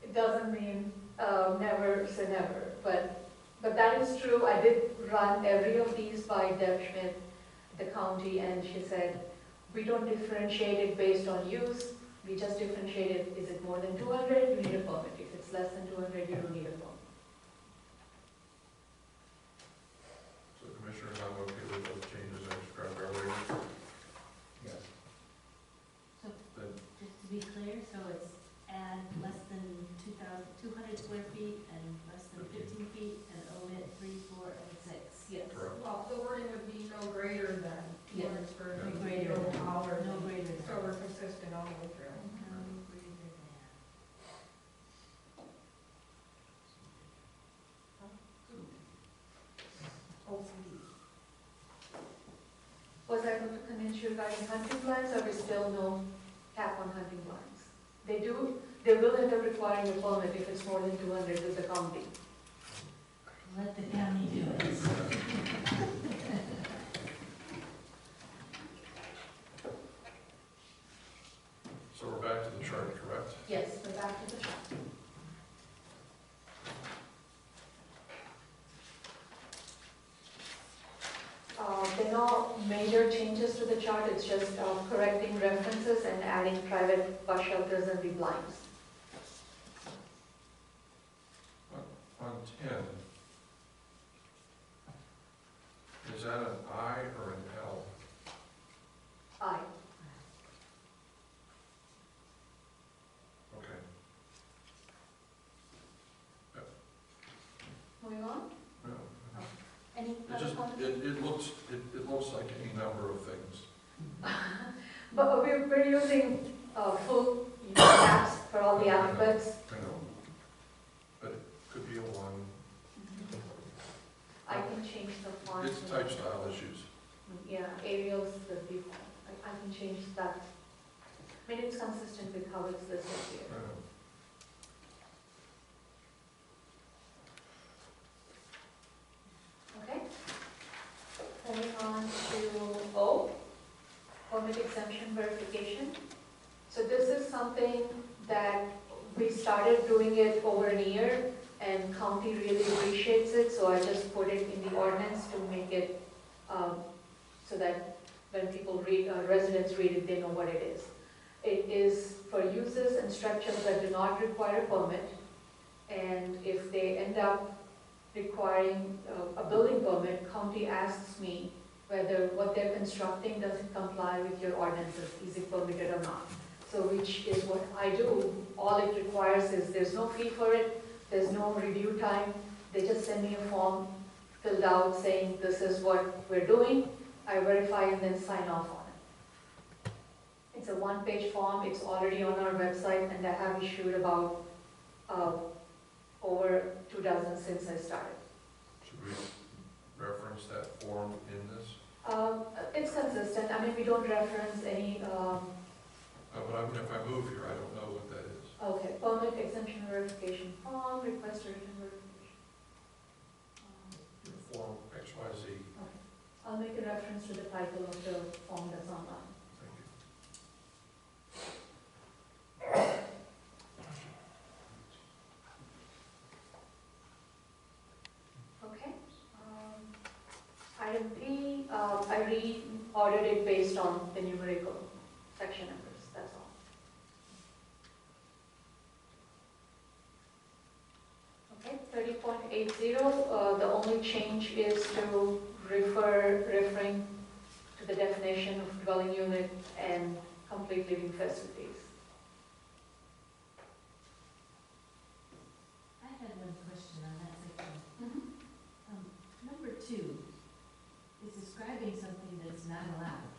it doesn't mean never say never. But that is true. I did run every of these by Deb Schmidt, the county, and she said, we don't differentiate it based on use. We just differentiate it, is it more than 200, you need a permit. If it's less than 200, you don't need a permit. So Commissioners, I'm okay with those changes I described earlier. Yes. Then Just to be clear, so it's add less than 200 square feet and less than 15 feet and omit 3, 4, and 6. Yes. correct. Well, the wording would be no greater than Yeah. 200 square Yeah. feet. Greater no than. taller No than. greater than. So we're consistent all the way through. No greater than. OCD. Was I able to convince you regarding hunting blinds, or is still no cap on hunting blinds? They will end up requiring a permit if it's more than 200 with the county. Let the county do it. So we're back to the chart, correct? Yes, we're back to the chart. There are no major changes to the chart, it's just correcting references and adding private bus shelters and the blinds. On 10, is that an I or an L? I. Okay. Moving on? No. Any It other just, comments? it looks like any number of things. But we're using full caps for all the alphabets. I know. But it could be a 1. I can change the font. It's type style issues. Yeah, Arial's the default. I can change that. I mean, it's consistent with how it's listed I here. know. Okay? Moving on to O, permit exemption verification. So this is something that we started doing it over a year, and county really appreciates it, so I just put it in the ordinance to make it, so that when people read, residents read it, they know what it is. It is for uses and structures that do not require a permit, and if they end up requiring a building permit, county asks me whether what they're constructing doesn't comply with your ordinances, is it permitted or not. So which is what I do. All it requires is there's no fee for it, there's no review time. They just send me a form filled out saying this is what we're doing. I verify and then sign off on it. It's a one-page form, it's already on our website, and I have issued about over 2 dozen since I started. Should we reference that form in this? It's consistent. I mean, we don't reference any, But I mean, if I move here, I don't know what that is. okay, permit exemption verification form, request a written verification. Form XYZ. Okay. I'll make a reference to the title of the form that's online. Thank you. Okay. Item P, I reordered it based on the numerical section numbers, that's all. Okay, 30.80, the only change is to referring to the definition of dwelling unit and complete living facilities. I had one question on that section. Mm-hmm. Number 2 is describing something that's not allowed.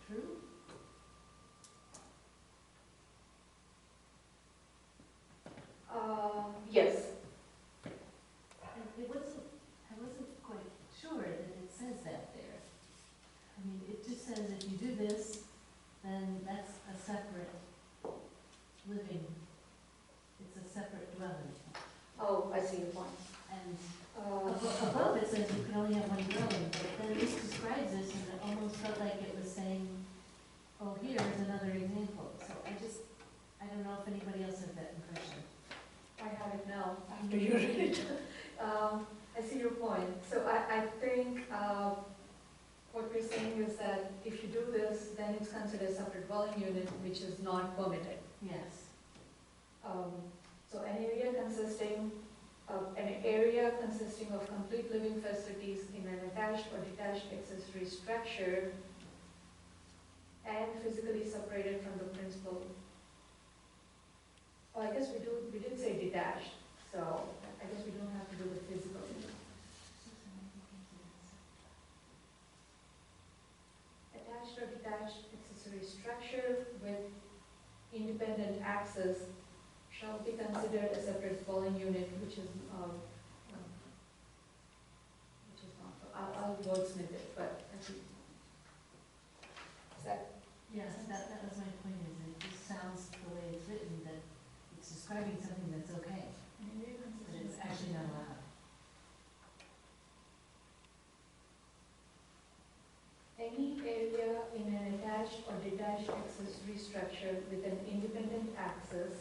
True? Yes. And I wasn't quite sure that it says that there. I mean, it just says if you do this, then that's a separate saying is that if you do this, then it's considered a separate dwelling unit, which is not permitted. Yes. So an area consisting of complete living facilities in an attached or detached accessory structure and physically separated from the principal. Oh, I guess we did say detached, so I guess we don't have to do the physical. Attached or detached accessory structure with independent access shall be considered a separate dwelling unit, which is not. I'll wordsmith it, but I think. Is that? Yes, that was my point, is it just sounds the way it's written, that it's describing something that's okay, but it's actually not allowed. Any area in an attached or detached accessory structure with an independent access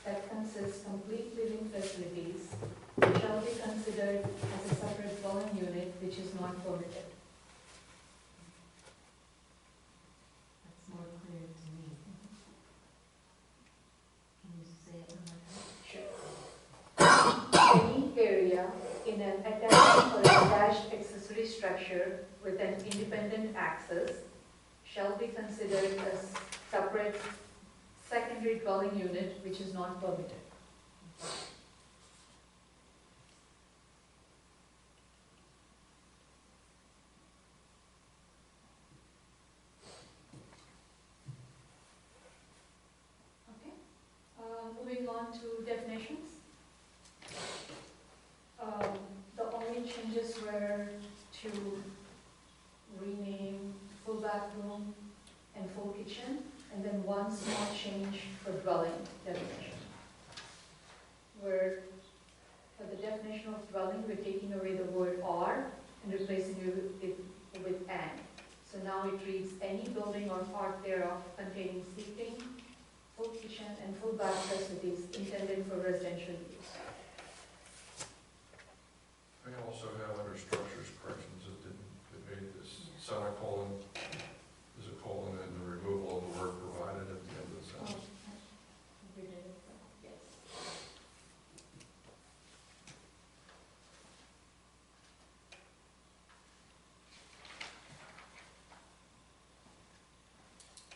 that consists complete living facilities shall be considered as a separate dwelling unit, which is not permitted. That's more clear to me. Can you say it one more time? Sure. Any area in an attached or detached accessory structure with an independent access shall be considered a separate secondary dwelling unit, which is not permitted. Okay. Moving on to definitions. The only changes were to rename full bathroom and full kitchen, and then one small change for dwelling definition. Where for the definition of dwelling, we're taking away the word "or" and replacing it with "and." So now it reads, any building or part thereof containing seating, full kitchen, and full bath facilities intended for residential use. I also have under structures corrections that didn't get made this semicolon, is a colon, and the removal of the word provided at the end of the sentence. Yes.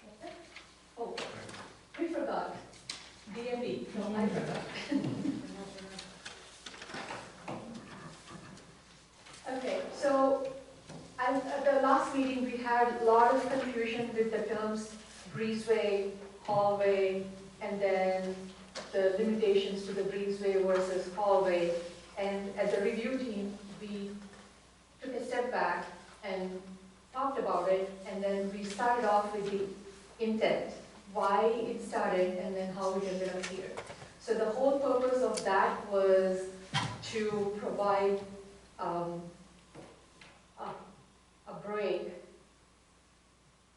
That's it? Oh, we forgot. D&D. No, I forgot. Okay, so at the last meeting, we had a lot of confusion with the terms breezeway, hallway, and then the limitations to the breezeway versus hallway. And at the review team, we took a step back and talked about it, and then we started off with the intent, why it started, and then how it ended up here. So the whole purpose of that was to provide a break.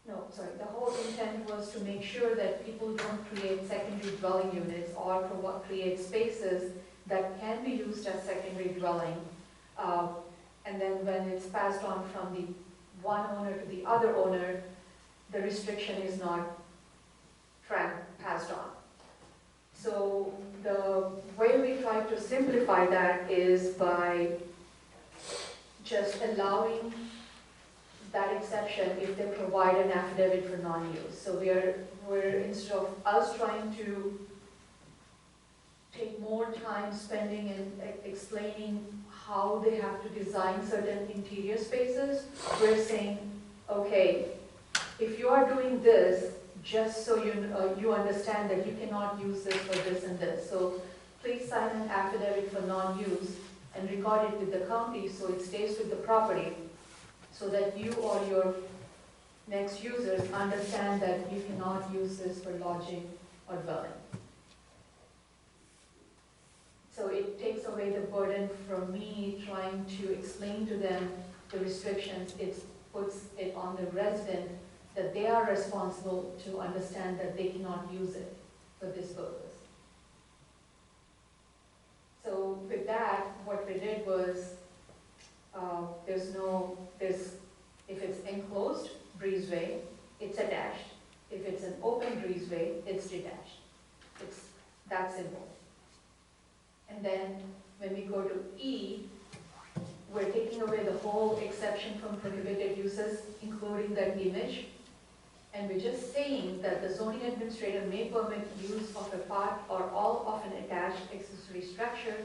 No, sorry, the whole intent was to make sure that people don't create secondary dwelling units or create spaces that can be used as secondary dwelling. And then when it's passed on from the one owner to the other owner, the restriction is not passed on. So the way we try to simplify that is by just allowing that exception if they provide an affidavit for non-use. So we're instead of us trying to take more time spending and explaining how they have to design certain interior spaces, we're saying, okay, if you are doing this, just so you understand that you cannot use this for this and this. So please sign an affidavit for non-use and record it with the county so it stays with the property, so that you or your next users understand that you cannot use this for lodging or dwelling. So it takes away the burden from me trying to explain to them the restrictions. It puts it on the resident that they are responsible to understand that they cannot use it for this purpose. So with that, what we did was, there's If it's enclosed breezeway, it's attached. If it's an open breezeway, it's detached. It's that simple. And then when we go to E, we're taking away the whole exception from prohibited uses, including that image. And we're just saying that the zoning administrator may permit use of a part or all of an attached accessory structure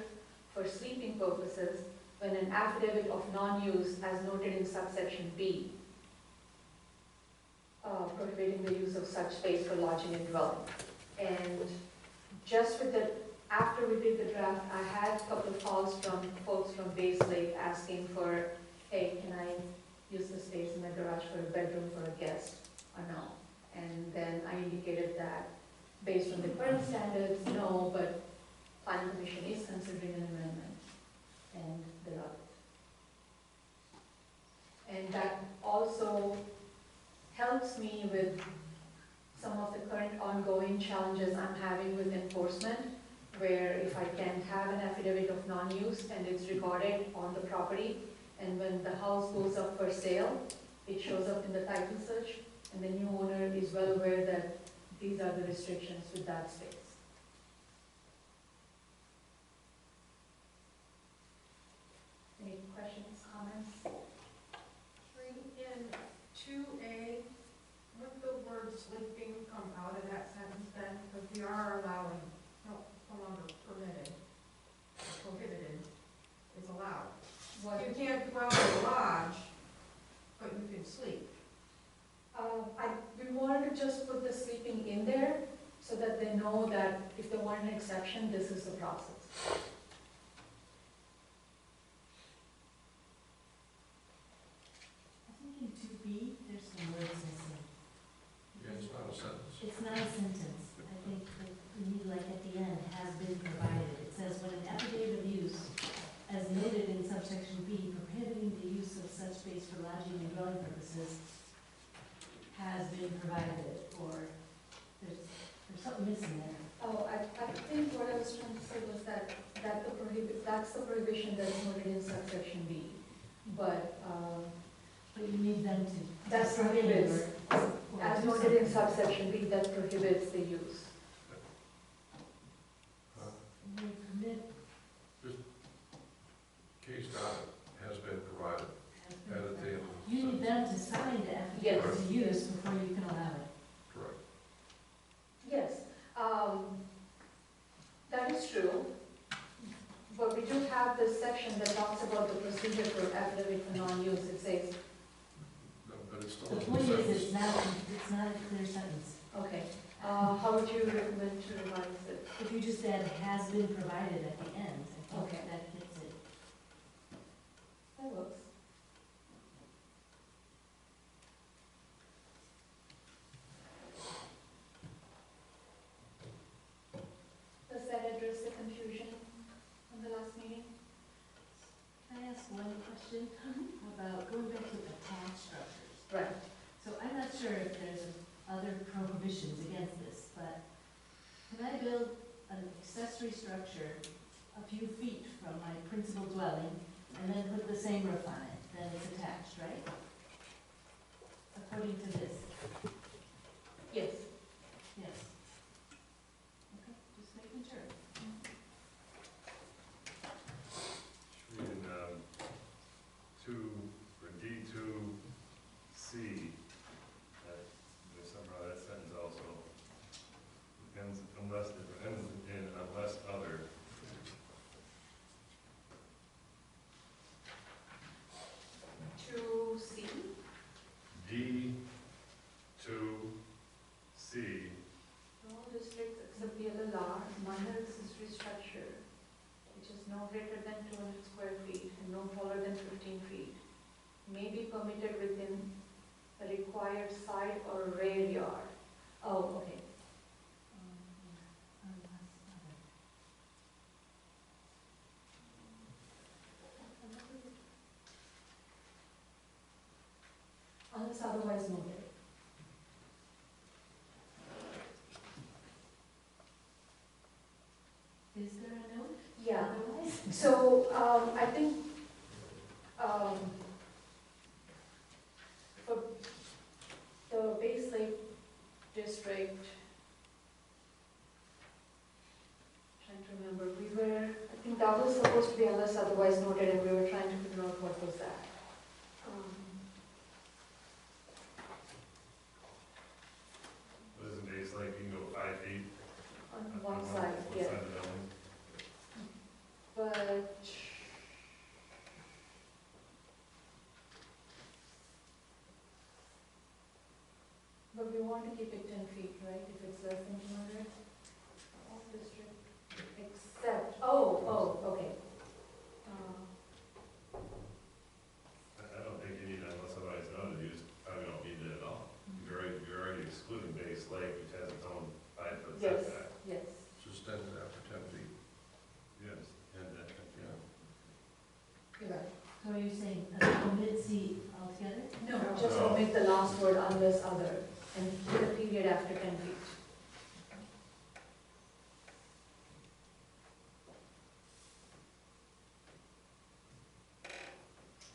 for sleeping purposes when an affidavit of non-use, as noted in subsection B, prohibiting the use of such space for lodging and dwelling. And just with the, after we did the draft, I had a couple of calls from folks from Base Lake asking for, hey, can I use the space in my garage for a bedroom for a guest or no? And then I indicated that based on the current standards, no, but planning commission is considering an amendment, and they love it. And that also helps me with some of the current ongoing challenges I'm having with enforcement, where if I can have an affidavit of non-use and it's recorded on the property, and when the house goes up for sale, it shows up in the title search, and the new owner is well aware that these are the restrictions with that space. Any questions, comments? In 2A, would the word sleeping come out of that sentence then? Because we are allowing, no longer permitted, prohibited, is allowed. What, You can't dwell in a lodge, but you can sleep. we wanted to just put the sleeping in there so that they know that if they want an exception, this is the process. I think in 2B, there's some words missing. Yeah, it's not a sentence. It's not a sentence. I think that we need, like at the end, has been provided. It says, when an affidavit of use, as noted in subsection B, prohibiting the use of such space for lodging and dwelling purposes, has been provided, or there's something missing there. Oh, I think what I was trying to say was that that's the prohibition that's noted in subsection B. But But you need them to. that sign prohibits, or as do noted in something. subsection B, that prohibits the use. They permit, Case got it, has been provided, has been added to provided. the. You need them to sign the affidavit Yes. to use before you can allow it. Correct. Yes, that is true. But we do have this section that talks about the procedure for affidavit for non-use. It says, No, but it's still The a point is, sentence. it's not a clear sentence. okay, how would you recommend to revise it? If you just add has been provided at the end, I think Okay. that gets it. That works. Does that address the confusion from the last meeting? Can I ask one question about going back to attached structures? Right. So I'm not sure if there's other prohibitions against this, but can I build an accessory structure a few feet from my principal dwelling and then put the same roof on it? Then it's attached, right? According to this, Yes. yes. Okay, just making sure. In two, or D2C, somehow that sentence also ends unless other. To C? D2C, No districts except PLLR, minor accessory structure, which is no greater than 200 square feet and no taller than 15 feet, may be permitted within a required side or rear yard. Oh, okay. Unless otherwise noted. Is there a note Yeah. otherwise? So, I think, unless otherwise noted, and we were trying to figure out what was that. What is it, base like, you can go 5 feet? On one side, yeah. One side of the building? But we want to keep it 10 feet, right, if it's less than 200? All district, except, okay. I don't think you need that unless otherwise noted, you just probably don't need it at all. You're already excluding Base Lake, which has its own 5-foot Yes, setback. yes. Just stand it after 10 feet. Yes, and that, yeah. You're right. So are you saying omit C altogether? No, just No. omit the last word unless other, and put a period after 10 feet.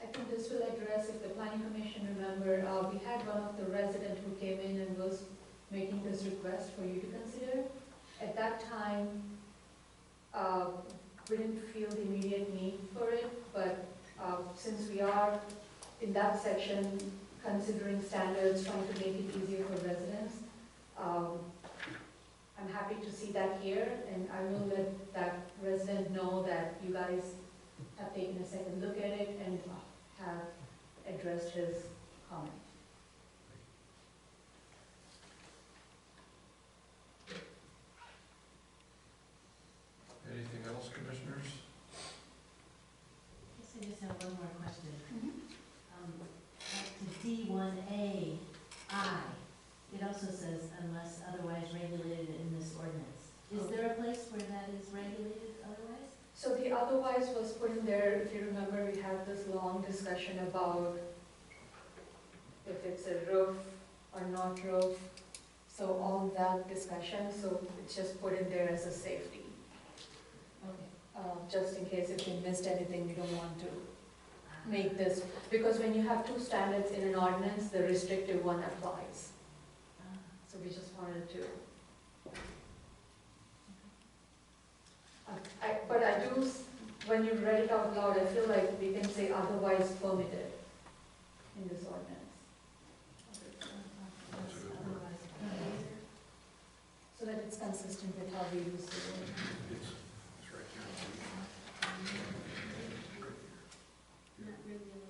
I think this will address, if the planning commission remember, we had one of the resident who came in and was making this request for you to consider. At that time, we didn't feel the immediate need for it, but since we are in that section considering standards, trying to make it easier for residents, I'm happy to see that here, and I will let that resident know that you guys have taken a second look at it and have addressed his comment. Anything else, commissioners? I guess I just have one more question. Back to D1A I, it also says unless otherwise regulated in this ordinance. Is there a place where that is regulated otherwise? So the otherwise was put in there, if you remember, we had this long discussion about if it's a roof or not roof. So all that discussion, so it's just put in there as a safety. Okay. Just in case if we missed anything, we don't want to make this, because when you have two standards in an ordinance, the restrictive one applies. So we just wanted to. But I do, when you read it out loud, I feel like we can say otherwise permitted in this ordinance. So that it's consistent with how we use the word. It's right here. Not regulated.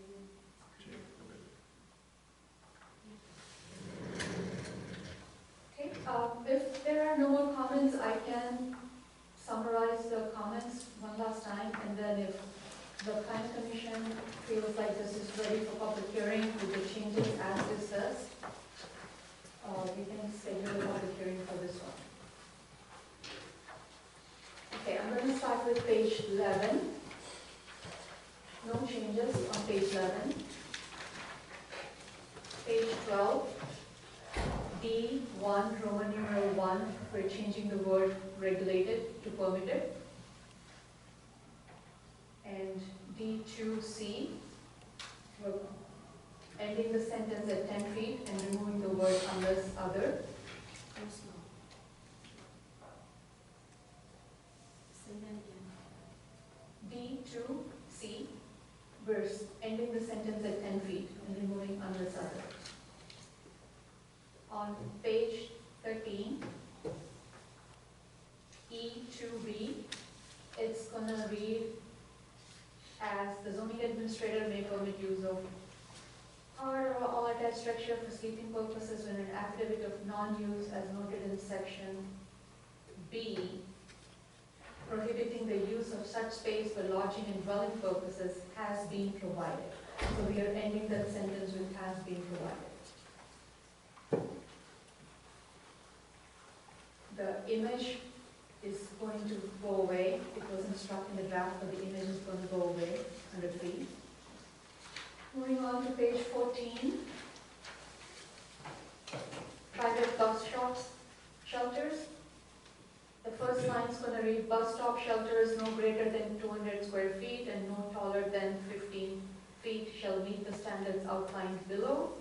Okay, if there are no more comments, I can summarize the comments one last time, and then if the planning commission feels like this is ready for public hearing with the changes as discussed, we can schedule a public hearing for this one. Okay, I'm going to start with page 11. No changes on page 11. Page 12. D1, Roman numeral 1, we're changing the word regulated to permitted. And D2C, we're ending the sentence at 10 feet and removing the word unless other. Say that again. D2C, we're ending the sentence at 10 feet and removing unless other. On page 13, E2B, it's going to read as the zoning administrator may permit use of part or all attached structure for sleeping purposes when an affidavit of non-use as noted in section B, prohibiting the use of such space for lodging and dwelling purposes has been provided. So we are ending that sentence with has been provided. The image is going to go away. It wasn't struck in the draft, but the image is going to go away under B. Moving on to page 14. Private bus shops, shelters. The first line is going to read, bus stop shelters no greater than 200 square feet and no taller than 15 feet shall meet the standards outlined below.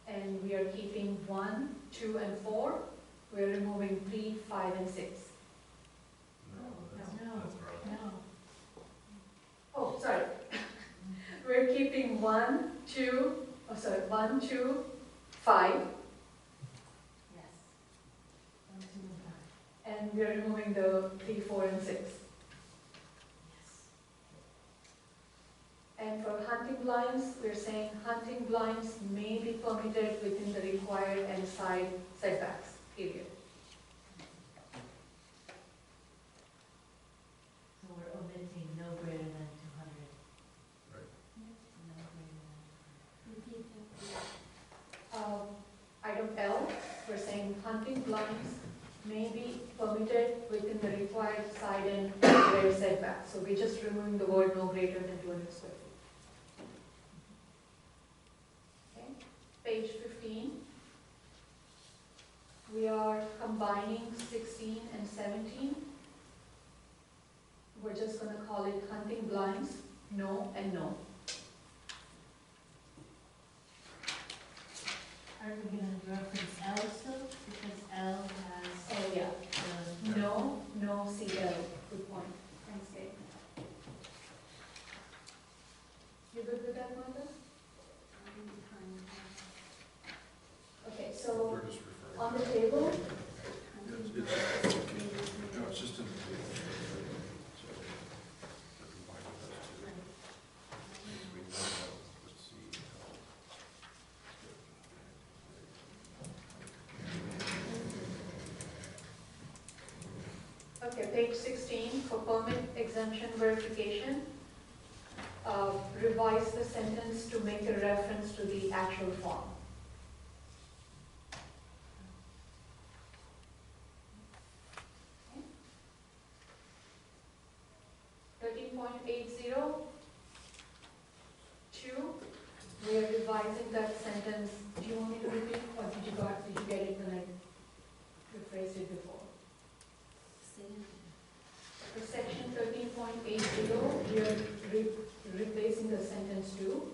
And we are keeping 1, 2, and 4. We're removing 3, 5, and 6. No, No. that's wrong. No. saying 1, 2, 1, 2, 5, Yes. 1, 2, and 5. and we are removing the 3, 4, and 6. Yes. And for hunting blinds, we're saying hunting blinds may be permitted within the required and side setbacks, period. So we're omitting no greater than 200. Right. No greater than. Item L, we're saying hunting blinds may be permitted within the required side and rear setbacks. So we're just removing the word no greater than 200 square feet. Okay. Page 15. We are combining 16 and 17. We're just going to call it hunting blinds, no and no. Are we going to reference L still? Because L has. Oh, yeah. the- No, no, CL. Good point. Thanks, Kate. You good with that, Martha? Okay, so We're just referring. on the table, No, it's just in the table. So, combine with those two. We know, let's see. okay, page 16, for permit exemption verification, revise the sentence to make a reference to the actual form. Okay. 13.80, 2, we are revising that sentence. Do you want me to repeat, or did you get it when I rephrased it before? For section 13.80, we are replacing the sentence to,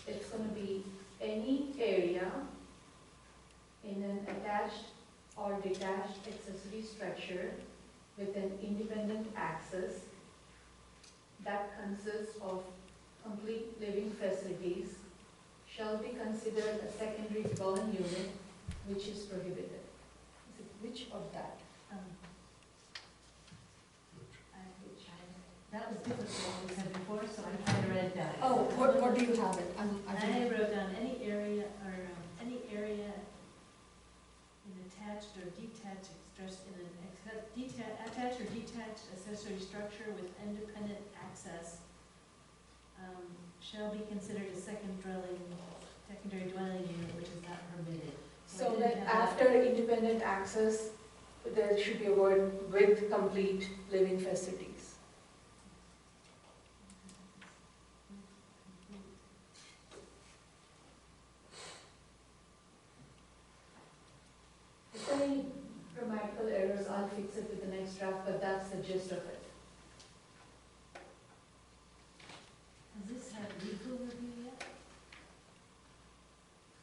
it's going to be any area in an attached or detached accessory structure with an independent access that consists of complete living facilities shall be considered a secondary dwelling unit which is prohibited. Is it which of that? That was different than what we said before, so I'm trying to write it down. Oh, what do you have it? I wrote down any area, or any area in attached or detached, attached or detached accessory structure with independent access shall be considered a secondary dwelling unit, which is not permitted. So that after independent access, there should be a word with complete living facilities. If there are any grammatical errors, I'll fix it with the next draft, but that's the gist of it. Has this had legal review yet?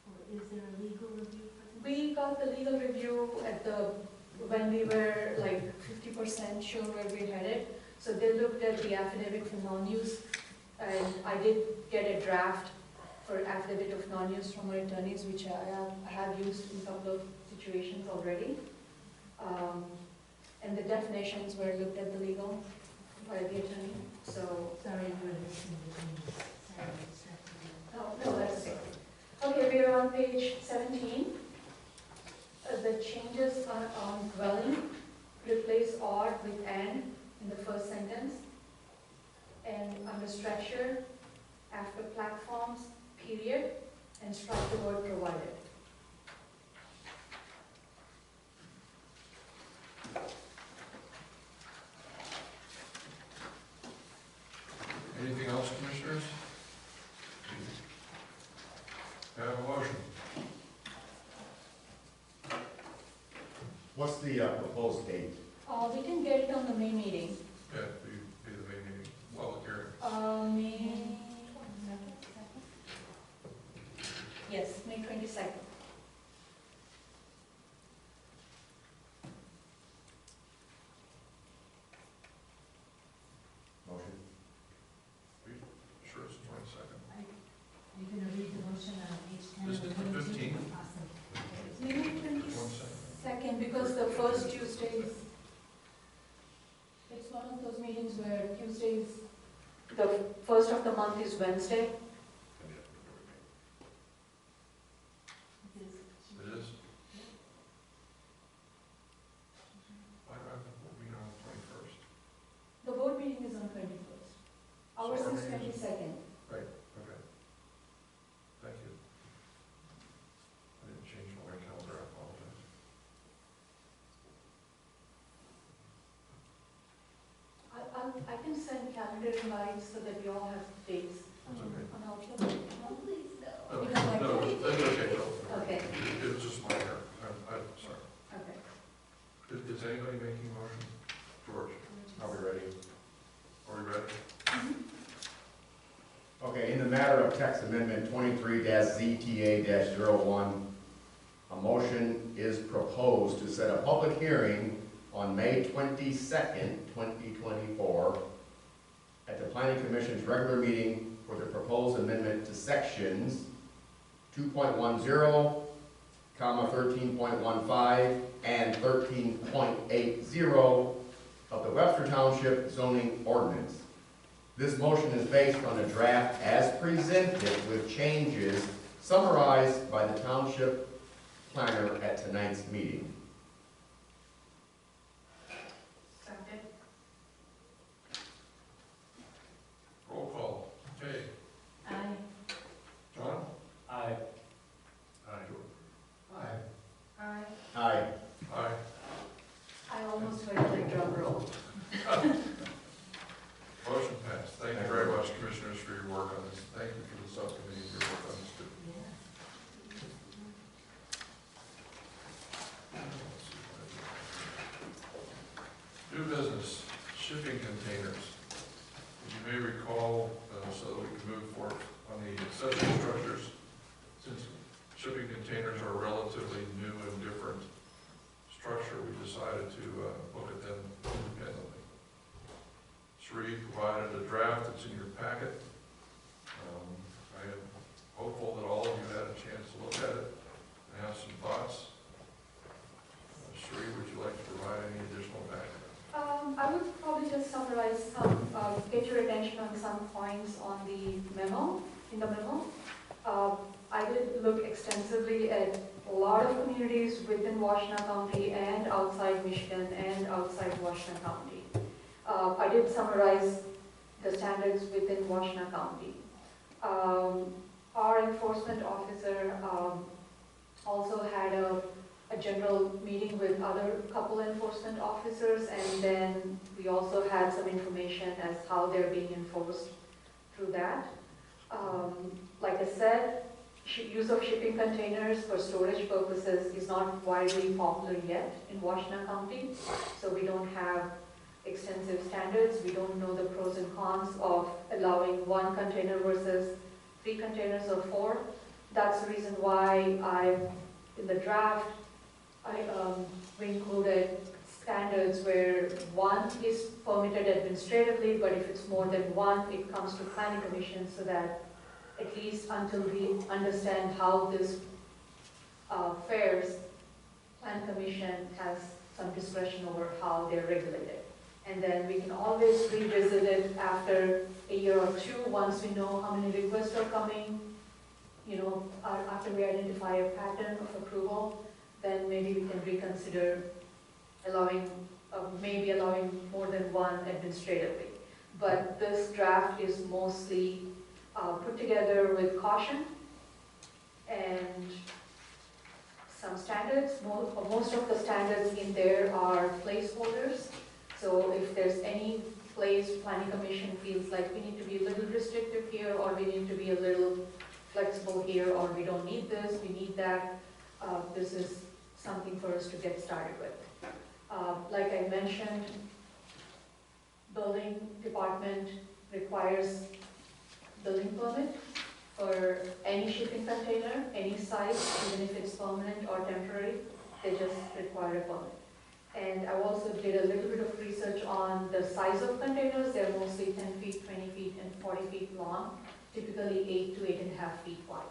Or is there a legal review for this? We got the legal review when we were like 50% sure where we headed. So they looked at the affidavit for non-use, and I did get a draft for affidavit of non-use from our attorneys, which I have used in a couple of situations already. And the definitions were looked at the legal by the attorney, so. Sorry, you were listening to me. Sorry, I distracted you. No, that's okay. Okay, we are on page 17. The changes are on dwelling, replace or with an in the first sentence. And under structure, after platforms, period, and strike the word provided. Anything else, commissioners? Have a motion. What's the proposed date? We can get it on the May meeting. Yeah, be the May meeting, public hearing. May. Yes, May 22nd. Motion? month is Wednesday. It is? Why do I have a board meeting on the 21st? The board meeting is on 21st. Ours So our is meeting is- 22nd. Okay. Thank you. I didn't change my calendar, I apologize. I can send calendar invites so that we all have dates That's okay. on Outlook. No, please, no. No, You don't like no, that? that's okay, no. Okay, It was just my error. I'm sorry. okay. Is anybody making a motion? George, are we ready? Are we ready? Okay, in the matter of text amendment 23-ZTA-01, a motion is proposed to set a public hearing on May 22nd, 2024, at the Planning Commission's regular meeting for the proposed amendment to sections 2.10, 13.15, and 13.80 of the Webster Township zoning ordinance. This motion is based on a draft as presented with changes summarized by the township planner at tonight's meeting. Second. Roll call. Kay. Aye. John? Aye. Aye. Aye. Aye. Aye. Aye. I almost heard the drum roll. Motion passed. Thank you very much, Commissioners, for your work on this. Thank you for the subcommittee and your work on this too. New business, shipping containers. As you may recall, so that we can move forward on the accessory structures, since shipping containers are a relatively new and different structure, we decided to look at them independently. Sri provided a draft that's in your packet. I am hopeful that all of you had a chance to look at it and have some thoughts. Sri, would you like to provide any additional background? I would probably just summarize some, get your attention on some points on the memo, in the memo. I did look extensively at a lot of communities within Washtenaw County and outside Michigan and outside Washtenaw County. I did summarize the standards within Washtenaw County. Our enforcement officer also had a general meeting with other couple enforcement officers, and then we also had some information as how they're being enforced through that. Like I said, use of shipping containers for storage purposes is not widely popular yet in Washtenaw County, so we don't have extensive standards. We don't know the pros and cons of allowing 1 container versus 3 containers or 4. That's the reason why in the draft, we included standards where 1 is permitted administratively, but if it's more than 1, it comes to planning commission, so that at least until we understand how this fares, plan commission has some discretion over how they're regulated. And then we can always revisit it after a year or 2, once we know how many requests are coming, after we identify a pattern of approval, then maybe we can reconsider allowing more than 1 administratively. But this draft is mostly put together with caution and some standards. Most of the standards in there are placeholders. So if there's any place planning commission feels like we need to be a little restrictive here, or we need to be a little flexible here, or we don't need this, we need that, this is something for us to get started with. Like I mentioned, building department requires building permit for any shipping container, any size, even if it's permanent or temporary, they just require a permit. And I also did a little bit of research on the size of containers. They're mostly 10 feet, 20 feet, and 40 feet long, typically 8 to 8.5 feet wide,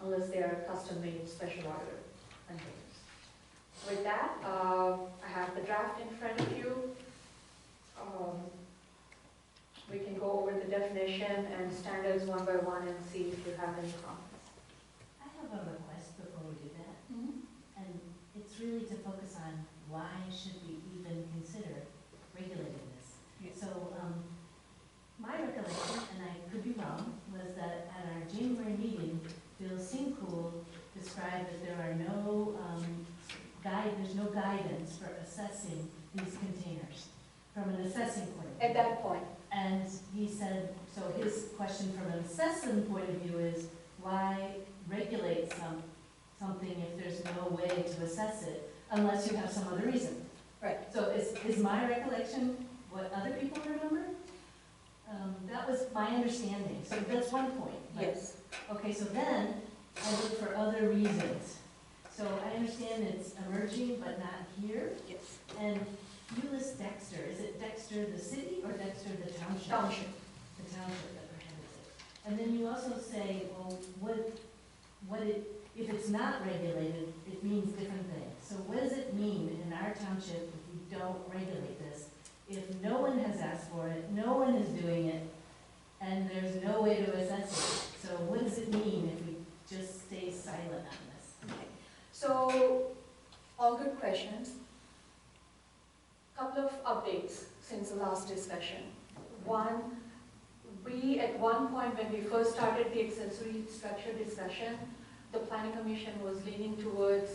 unless they are custom-made special order containers. With that, I have the draft in front of you. We can go over the definition and standards one by one and see if you have any comments. I have a request before we do that, Mm-hmm. and it's really to focus on why should we even consider regulating this? So, my recollection, and I could be wrong, was that at our January meeting, Bill Sincool described that there are no, there's no guidance for assessing these containers from an assessing point of view. At that point, And he said, so his question from an assessing point of view is, why regulate something if there's no way to assess it unless you have some other reason? Right. So is my recollection what other people remember? That was my understanding, so that's one point. But- yes. Okay, so then I look for other reasons. So I understand it's emerging, but not here. Yes. And you list Dexter. Is it Dexter the city or Dexter the township? Township. The township that prohibits it. And then you also say, well, if it's not regulated, it means different things. So what does it mean in our township if we don't regulate this? If no one has asked for it, no one is doing it, and there's no way to assess it. So what does it mean if we just stay silent on this? Okay. So, all good questions. Couple of updates since the last discussion. One, we at one point when we first started the accessory structure discussion, the planning commission was leaning towards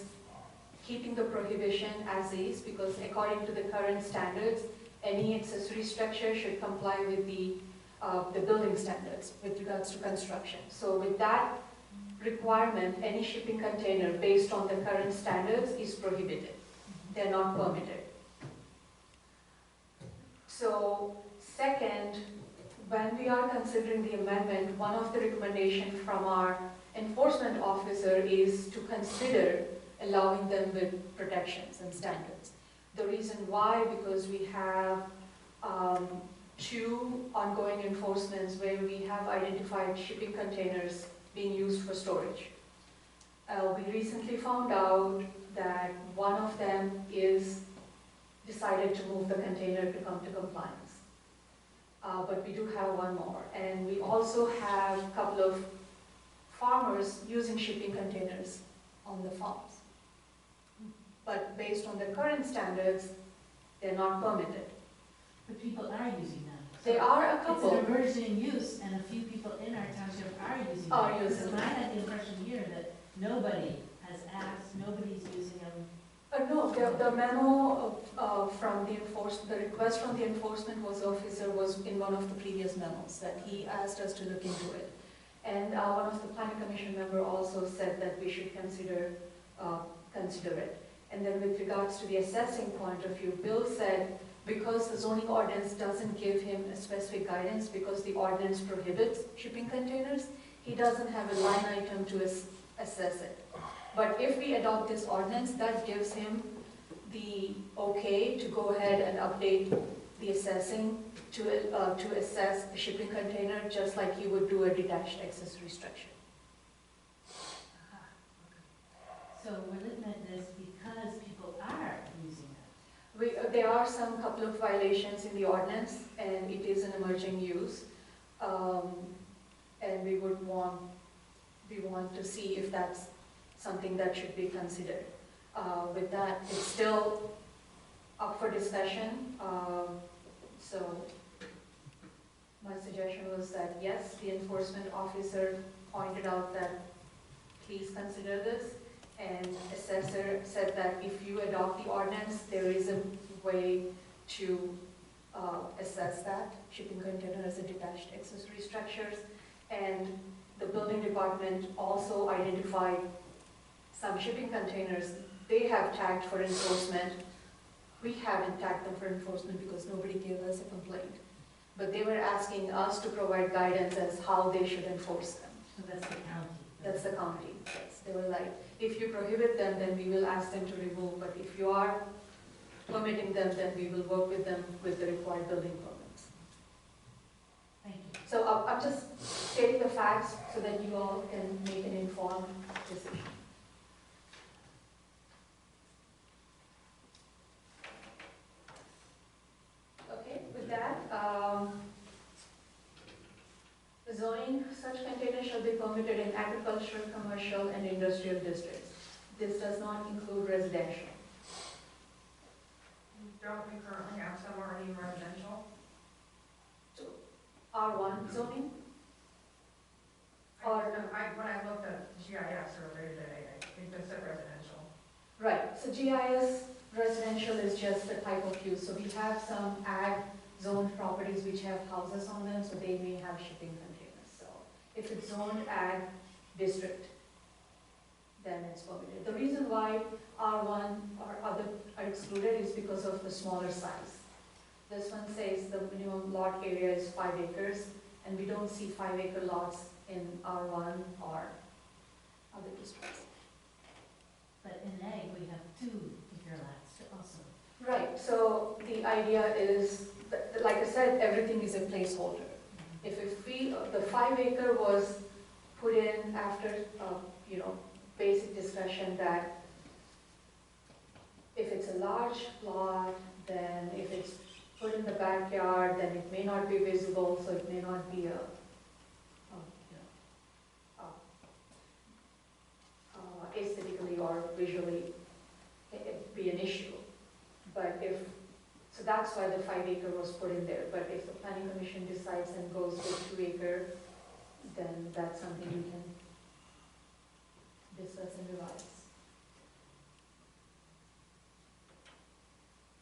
keeping the prohibition as is, because according to the current standards, any accessory structure should comply with the building standards with regards to construction. So with that requirement, any shipping container based on the current standards is prohibited. They're not permitted. So second, when we are considering the amendment, one of the recommendations from our enforcement officer is to consider allowing them with protections and standards. The reason why, because we have two ongoing enforcements where we have identified shipping containers being used for storage. We recently found out that one of them is decided to move the container to come to compliance. But we do have one more. And we also have a couple of farmers using shipping containers on the farms. But based on the current standards, they're not permitted. But people are using them. There are a It's couple. an emerging use, and a few people in our township are using them. Are using So I had the impression here that nobody has asked, nobody's using them. No, the memo from the the request from the enforcement officer was in one of the previous memos, that he asked us to look into it. And one of the planning commission member also said that we should consider it. And then with regards to the assessing point of view, Bill said, because the zoning ordinance doesn't give him a specific guidance, because the ordinance prohibits shipping containers, he doesn't have a line item to assess it. But if we adopt this ordinance, that gives him the okay to go ahead and update the assessing to assess a shipping container, just like he would do a detached accessory structure. Aha, okay. So we're looking at this because people are using it. There are some couple of violations in the ordinance, and it is an emerging use. And we want to see if that's something that should be considered. With that, it's still up for discussion. So my suggestion was that yes, the enforcement officer pointed out that please consider this, and assessor said that if you adopt the ordinance, there is a way to assess that shipping container as a detached accessory structures. And the building department also identified some shipping containers they have tagged for enforcement. We haven't tagged them for enforcement because nobody gave us a complaint. But they were asking us to provide guidance as how they should enforce them. So that's the county. That's the county, yes. They were like, if you prohibit them, then we will ask them to remove, but if you are permitting them, then we will work with them with the required building permits. Thank you. So I'm just stating the facts so that you all can make an informed decision. Okay, with that, permitted in agricultural, commercial, and industrial districts. This does not include residential. Don't we currently have some already in residential? R1 zoning? When I looked at GIS earlier today, it just said residential. Right, so GIS residential is just the type of use. So we have some ag zoned properties which have houses on them, so they may have shipping containers. So if it's zoned ag district, then it's permitted. The reason why R1 or other are excluded is because of the smaller size. This one says the minimum lot area is 5 acres, and we don't see 5-acre lots in R1 or other districts. But in ag, we have 2-acre lots also. Right, so the idea is, like I said, everything is a placeholder. If the 5-acre was put in after, basic discussion that if it's a large lot, then if it's put in the backyard, then it may not be visible, so it may not be aesthetically or visually be an issue. But so that's why the 5-acre was put in there. But if the planning commission decides and goes with 2-acre, then that's something we can discuss and revise.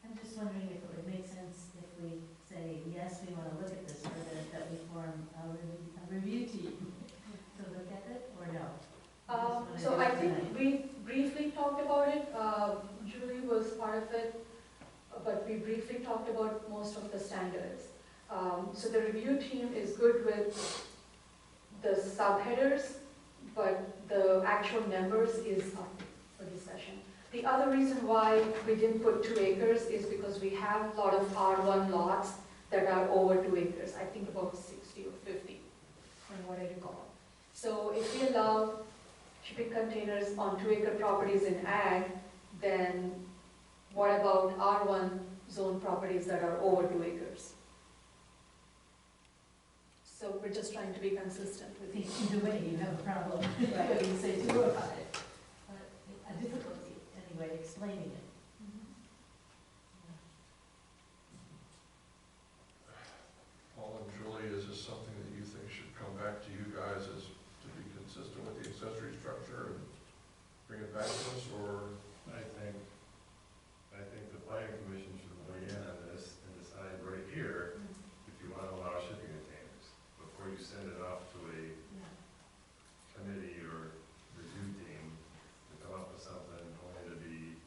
I'm just wondering if it would make sense if we say, yes, we want to look at this further, that we form a review team to look at it, or no? So I think we briefly talked about it. Julie was part of it, but we briefly talked about most of the standards. So the review team is good with the subheaders, but the actual numbers is up for discussion. The other reason why we didn't put 2 acres is because we have a lot of R1 lots that are over 2 acres. I think about 60 or 50, from what I recall. So if we allow shipping containers on 2-acre properties in ag, then what about R1 zone properties that are over 2 acres? So we're just trying to be consistent with I think either way, you have a problem, whether you say 2 or 5. But a difficulty, anyway, explaining it. Paul and Julie, is this something that you think should come back to you guys as to be consistent with the accessory structure and bring it back to us, or? I think the planning commission should weigh in on this and decide right here if you want to allow shipping containers before you send it off to a committee or review team to come up with something only to be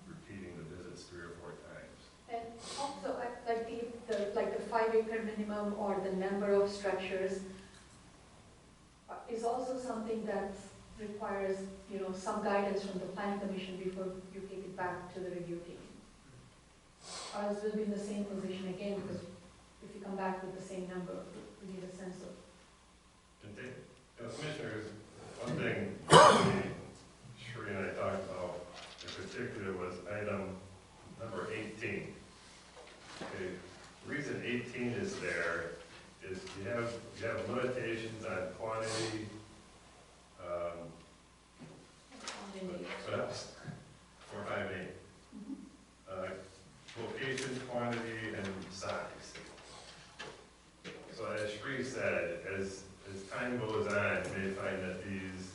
repeating the visits 3 or 4 times. And also, like the 5-acre minimum or the number of structures is also something that requires, some guidance from the planning commission before you take it back to the review team. Or else we'll be in the same position again, because if you come back with the same number, we need a sense of. Commissioners, one thing Sheree and I talked about in particular was item number 18. Okay, the reason 18 is there is you have limitations on quantity, what else? 458. Location, quantity, and size. So as Sheree said, as time goes on, you may find that these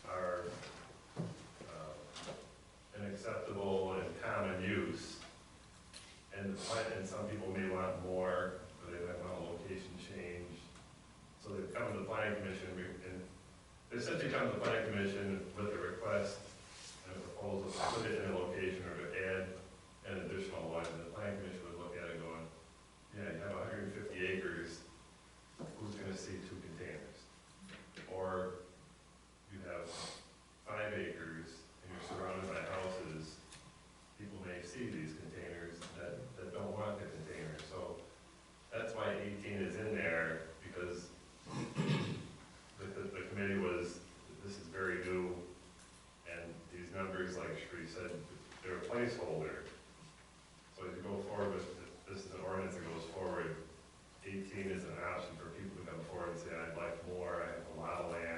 are unacceptable and common use. And some people may want more, or they might want a location change. So they come to the planning commission, and they essentially come to the planning commission with a request and a proposal to put it in a location or to add an additional one. And the planning commission would look at it going, yeah, you have 150 acres, who's gonna see 2 containers? Or you have 5 acres and you're surrounded by houses, people may see these containers that don't want the container. So that's why 18 is in there, because the committee was, this is very new, and these numbers, like Sheree said, they're a placeholder. So as you go forward with, this is an ordinance that goes forward, 18 is an option for people to come forward and say, I'd like more, I have a lot of land,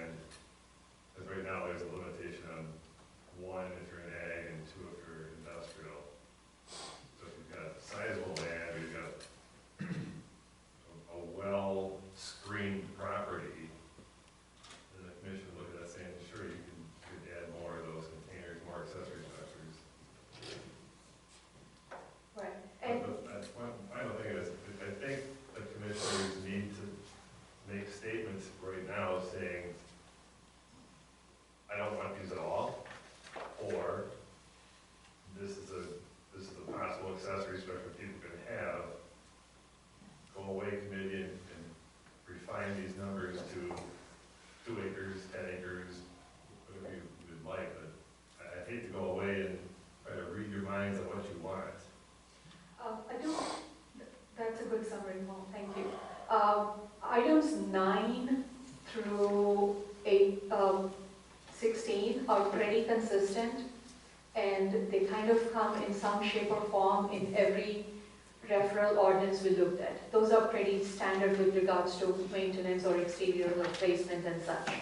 16 are pretty consistent, and they kind of come in some shape or form in every referral ordinance we looked at. Those are pretty standard with regards to maintenance or exterior replacement and such.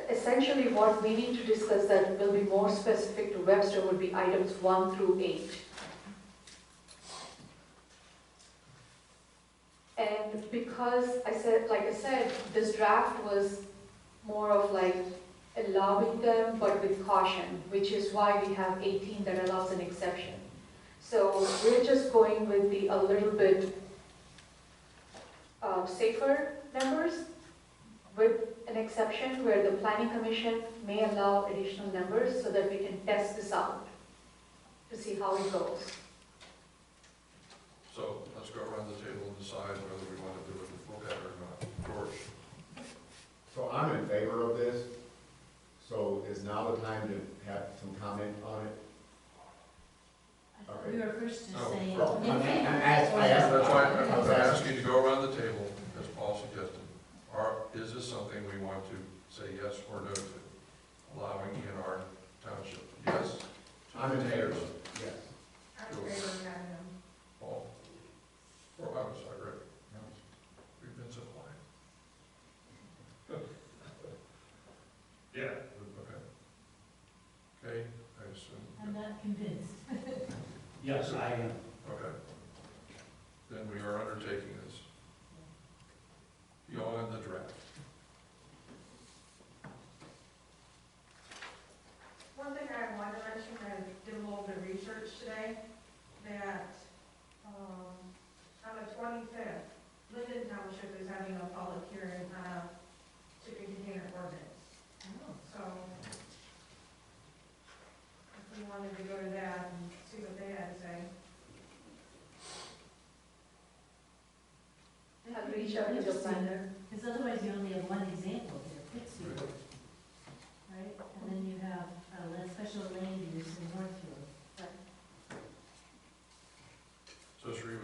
Essentially, what we need to discuss that will be more specific to Webster would be items 1 through 8. And because like I said, this draft was more of like allowing them, but with caution, which is why we have 18 that allows an exception. So we're just going with the a little bit safer numbers, with an exception where the Planning Commission may allow additional numbers so that we can test this out to see how it goes. So let's go around the table and decide whether we want to do it with full head or not. George? So I'm in favor of this. So is now the time to have some comment on it? I thought we were first to No, say. well, in I'm favor. That's why I was Okay. asking you to go around the table, as Paul suggested. Is this something we want to say yes or no to, allowing in our township? Yes? I'm in favor, yes. I'm in favor of having them. Paul? Or I'm sorry, Rick? We've been so quiet. Yeah. Okay. Okay, I assume. I'm not convinced. Yes, I am. Okay. Then we are undertaking this. Beyond the draft. One thing I wanted to mention, I did a little bit of research today, that, on the 25th, Linden Township is having a public hearing on a shipping container ordinance. So, if we wanted to go to that and see what they had to say. I'll reach out to the planner. Because otherwise you only have one example here, Pittsfield, right? And then you have special land use in Northfield. So Sri,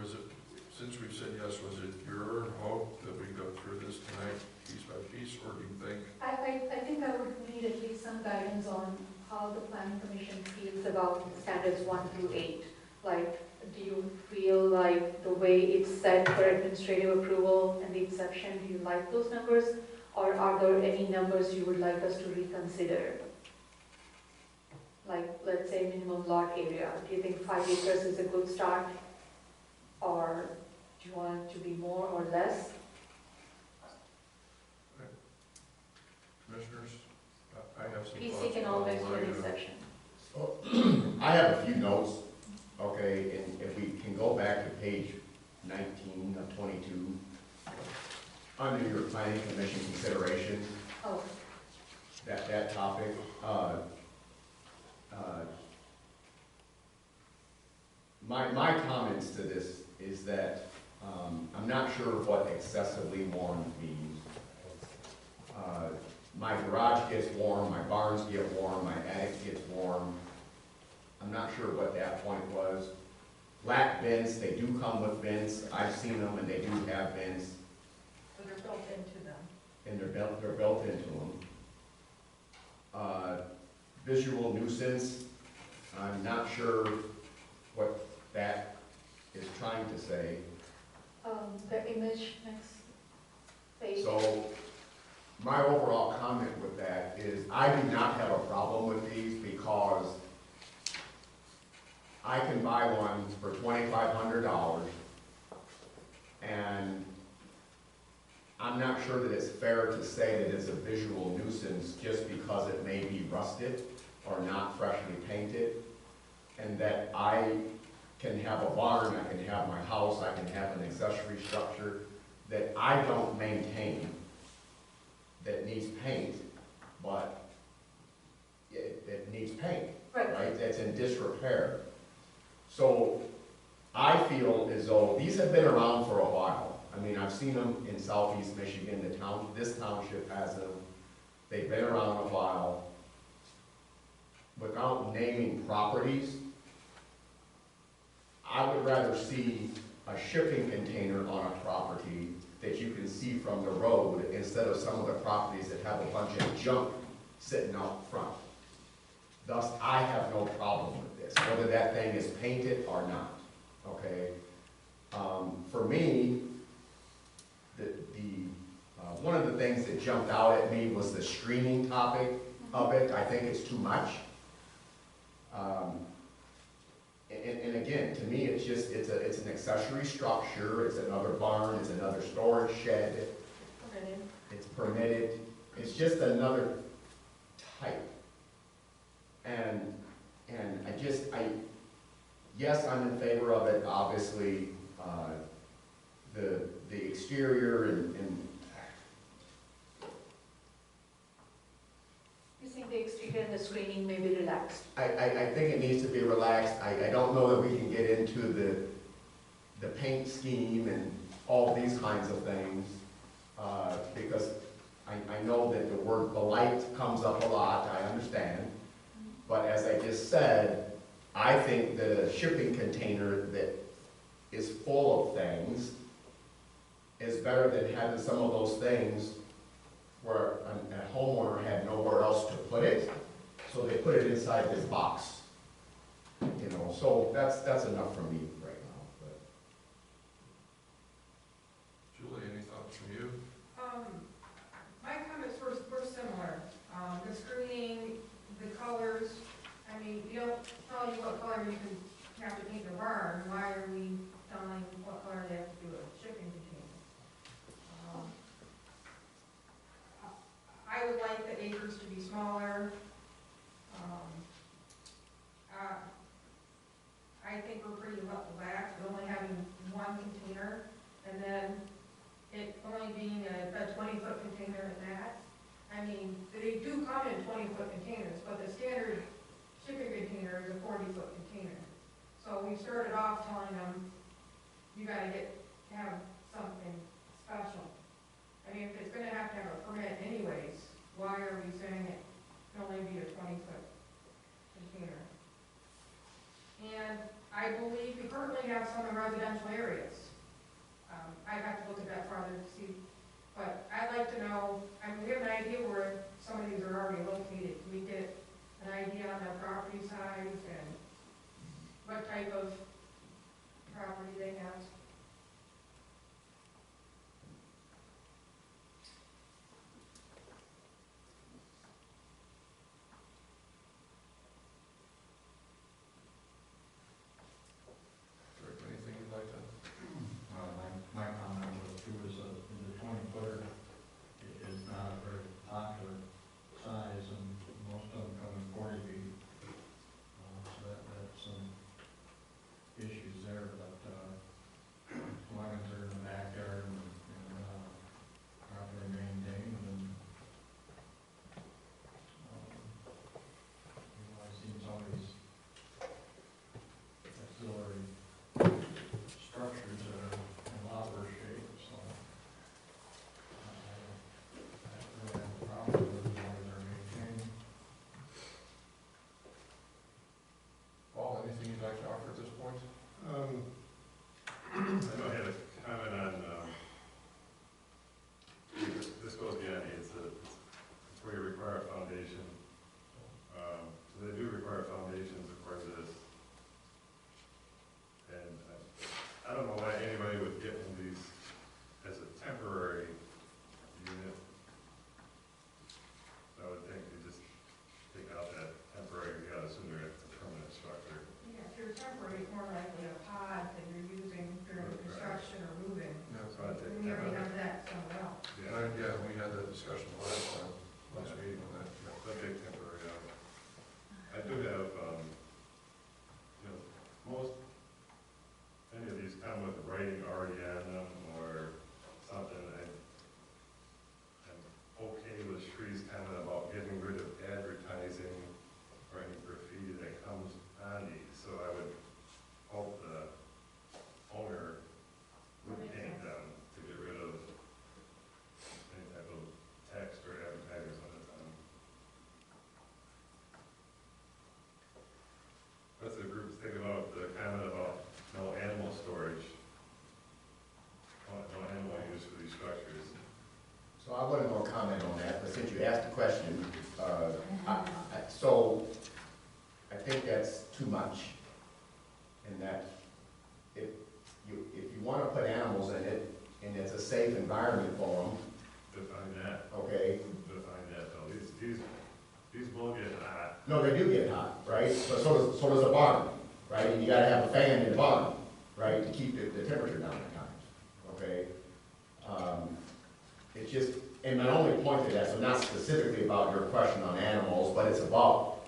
since we've said yes, was it your hope that we go through this tonight, piece by piece, or do you think? I think I would need at least some guidance on how the Planning Commission feels about standards 1 through 8. Like, do you feel like the way it's set for administrative approval and the exception, do you like those numbers? Or are there any numbers you would like us to reconsider? Like, let's say minimum lot area. Do you think 5 acres is a good start? Or do you want it to be more or less? Commissioners, I have some thoughts. PC can always do I'll allow an you to- exception. So, I have a few notes, okay, and if we can go back to page 19 of 22, under your planning commission consideration, Oh, that topic, my comments to this is that, I'm not sure what excessively warm means. My garage gets warm, my barns get warm, my attic gets warm. I'm not sure what that point was. Black vents, they do come with vents, I've seen them and they do have vents, So they're built into them. and they're built into them. Visual nuisance, I'm not sure what that is trying to say. the image next page. So, my overall comment with that is, I do not have a problem with these because I can buy one for $2,500, and I'm not sure that it's fair to say that it's a visual nuisance just because it may be rusted or not freshly painted, and that I can have a barn, I can have my house, I can have an accessory structure that I don't maintain, that needs paint, but it needs paint, right? That's in disrepair. So I feel as though these have been around for a while. I mean, I've seen them in southeast Michigan, this township has them. They've been around a while. Without naming properties, I would rather see a shipping container on a property that you can see from the road instead of some of the properties that have a bunch of junk sitting out front. Thus, I have no problem with this, whether that thing is painted or not, okay? For me, one of the things that jumped out at me was the screening topic of it. I think it's too much. And again, to me, it's just, it's an accessory structure, it's another barn, it's another storage shed, Permitted. it's permitted, it's just another type. And yes, I'm in favor of it, obviously, the exterior and You think the exterior and the screening may be relaxed? I think it needs to be relaxed. I don't know that we can get into the paint scheme and all these kinds of things, because I know that the word blight comes up a lot, I understand. But as I just said, I think that a shipping container that is full of things is better than having some of those things where a homeowner had nowhere else to put it, so they put it inside this box. You know, so that's enough for me right now, but. Julie, any thoughts from you? My comments were similar. The screening, the colors, I mean, you don't tell you what color you can have to paint your barn, why are we telling what color they have to do a shipping container? I would like the acres to be smaller. I think we're pretty lax with only having one container, and then it only being a 20-foot container at that. I mean, they do come in 20-foot containers, but the standard shipping container is a 40-foot container. So we started off telling them, you gotta have something special. I mean, if it's gonna have to have a permit anyways, why are we saying it can only be a 20-foot container? And I believe we currently have some in residential areas. I'd have to look at that farther to see, but I'd like to know, I mean, we have an idea where some of these are already located. Can we get an idea on their property size and what type of property they have? Rick, anything you'd like to? My comment was too, is the 20-footer is not a very popular size, and most of them come in 40 feet. So that's some issues there, but So, I think that's too much. And that if you wanna put animals in it, and it's a safe environment for them, Define that, okay? define that, though, these will get hot. No, they do get hot, right? But so does a barn, right? And you gotta have a fan in the barn, right, to keep the temperature down at times, okay? It's just, and my only point to that, so not specifically about your question on animals, but it's about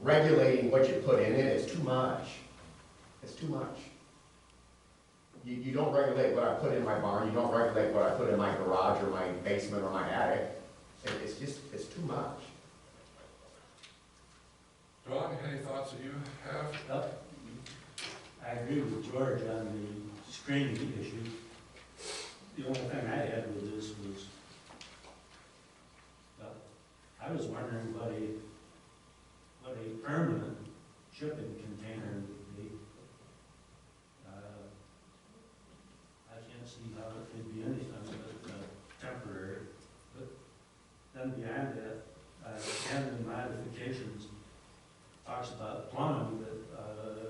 regulating what you put in it. It's too much. It's too much. You don't regulate what I put in my barn, you don't regulate what I put in my garage or my basement or my attic. It's just, it's too much. Don, any thoughts that you have? I agree with George on the screening issue. The only thing I had with this was, I was wondering what a permanent shipping container would be. I can't see how it could be anything but temporary. But then beyond that, and the modifications talks about plumbing, but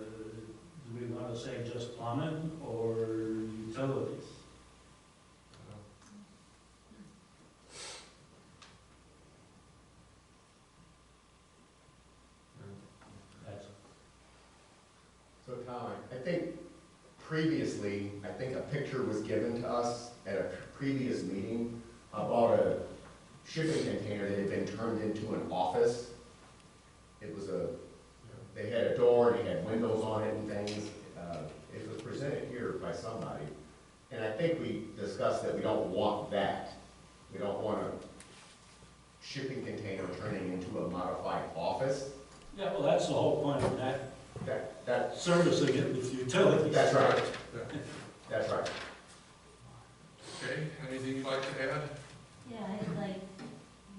do we want to say just plumbing or utilities? That's So Tom, I think previously, I think a picture was given to us at a previous meeting about a shipping container that had been turned into an office. It was they had a door and it had windows on it and things. It was presented here by somebody. And I think we discussed that we don't want that. We don't want a shipping container turning into a modified office. Yeah, well, that's the whole point of that, That, servicing it with utilities. that's right. That's right. Okay, anything you'd like to add? Yeah, I'd like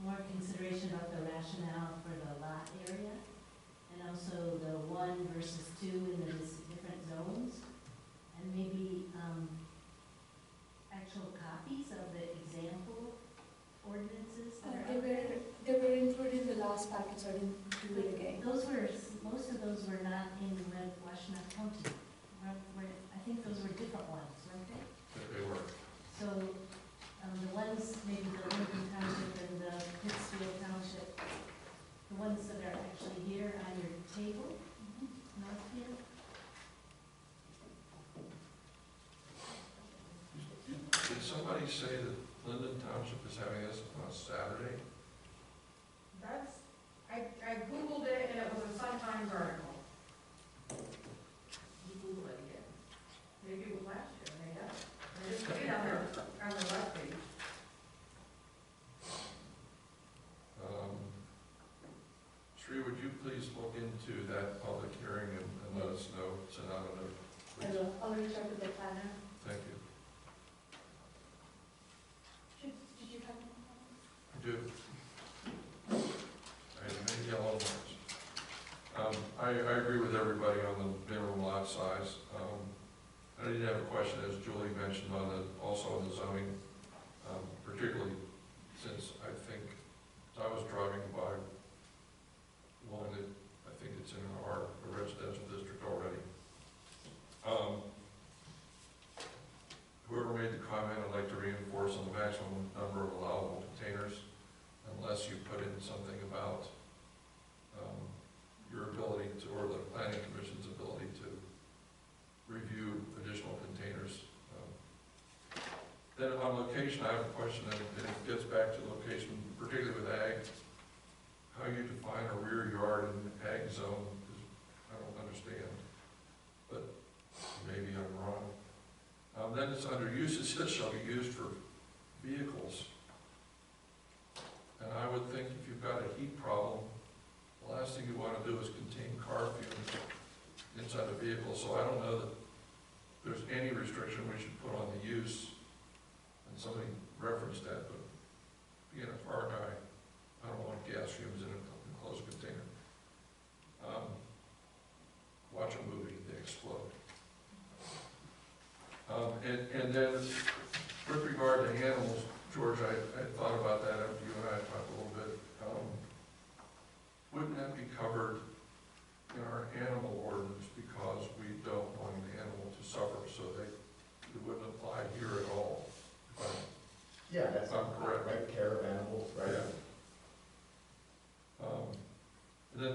more consideration of the rationale for the lot area, and also the 1 versus 2 in the different zones, and maybe actual copies of the example ordinances that are out there. They were included in the last package, so I didn't do it again. Those were, most of those were not in Washtenaw County. I think those were different ones, weren't they? If they were. So, the ones, maybe the Lincoln Township and the Pittsfield Township, the ones that are actually here on your table, north here. Did somebody say that Linden Township is having this on Saturday? That's, I Googled it and it was a Sun-Times article. You Google it again. Maybe it was last year, maybe not. I just put it on their webpage. Sri, would you please look into that public hearing and let us know, send out a note? I will, I'll reach out to the planner. Thank you. Did you have any? I do. I have many yellow ones. I agree with everybody on the minimum lot size. I did have a question, as Julie mentioned, also on the zoning, particularly since I think I was driving by one that I think it's in our residential district already. Whoever made the comment, I'd like to reinforce on the maximum number of allowable containers, unless you put in something about your ability to, or the planning commission's ability to review additional containers. Then on location, I have a question, and it gets back to location, particularly with ag. How you define a rear yard in the ag zone, is, I don't understand, but maybe I'm wrong. Then it's under uses, it shall be used for vehicles. And I would think if you've got a heat problem, the last thing you want to do is contain car fumes inside a vehicle, so I don't know that there's any restriction we should put on the use. And somebody referenced that, but being a car guy, I don't want gas fumes in an enclosed container. Watch a movie, they explode. And then with regard to animals, George, I thought about that after you and I talked a little bit.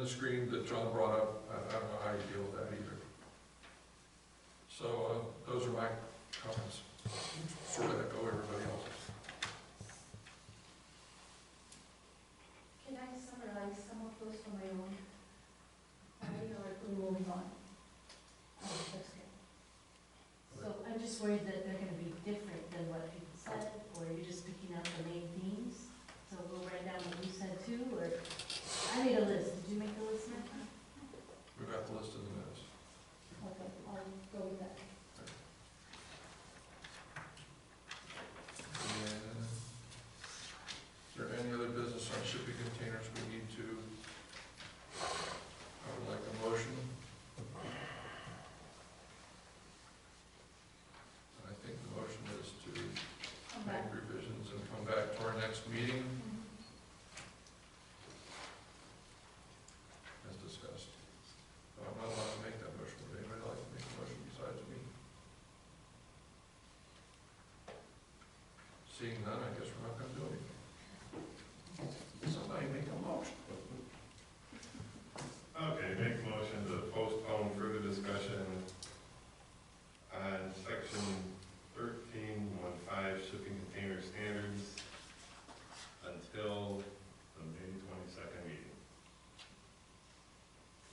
screen that John brought up, I don't know how you deal with that either. So, those are my comments. Sort of echo everybody else's. Can I summarize some of those for my own? Or we're moving on? Oh, that's good. So I'm just worried that they're gonna be different than what people said, or you're just picking out the main themes. So we'll write down what you said too, or, I made a list, did you make a list, Martha? We got the list in the minutes. Okay, I'll go with that. And is there any other business on shipping containers we need to, I would like a motion. I think the motion is to Come make back. revisions and come back to our next meeting as discussed. But I'm not allowed to make that motion. Would anybody like to make a motion besides me? Seeing none, I guess we're not gonna do anything. Somebody make a motion. Okay, make a motion to postpone further discussion on section 13.15 shipping container standards until the May 22nd meeting.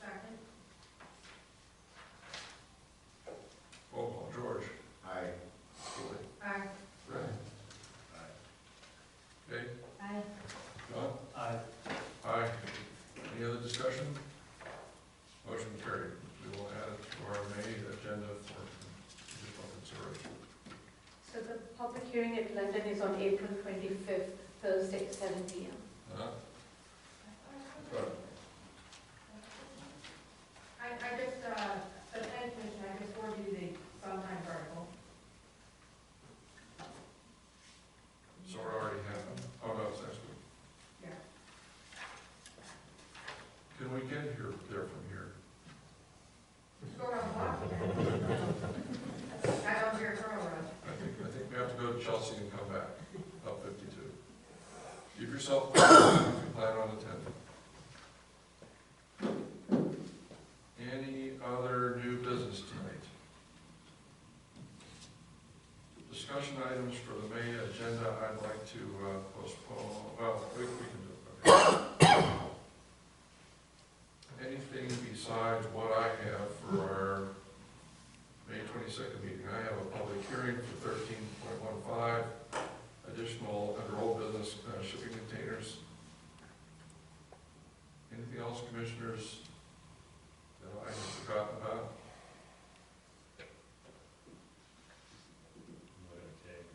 Second. Roll call, George. Aye. Julie. Aye. Ray. Aye. Okay, I, John? Aye. Aye. Any other discussion? Motion carried. We will add it to our May agenda for additional consideration. So the public hearing at London is on April 25th, Thursday, 7 p.m. Huh? Good. I just, the planning commission, I just forwarded you the Sunshine article. So it already happened. Oh, no, it's next week. Yeah. Can we get there from here? Go down the block. I don't hear Turtle Run. I think we have to go to Chelsea and come back, up 52. Give yourself, if you plan on attending. Any other new business tonight? Discussion items for the May agenda, I'd like to postpone, well, we can do it. Okay. Anything besides what I have for our May 22nd meeting? I have a public hearing for 13.15, additional under old business shipping containers. Anything else, commissioners, that I have forgotten about? You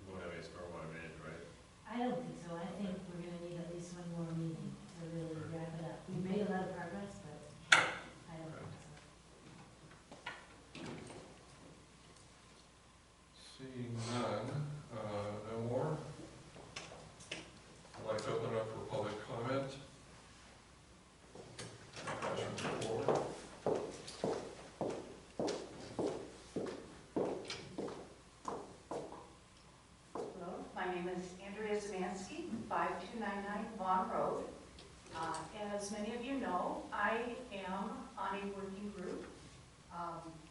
won't have any stormwater management, right? I don't think so, I think we're gonna need at least one more meeting to really wrap it up. We made a lot of progress, but I don't think so. Seeing none, no more. I'd like to open up for public comment. Questions or board? Hello, my name is Andrea Zemansky, 5299 Vaughn Road. As many of you know, I am on a working group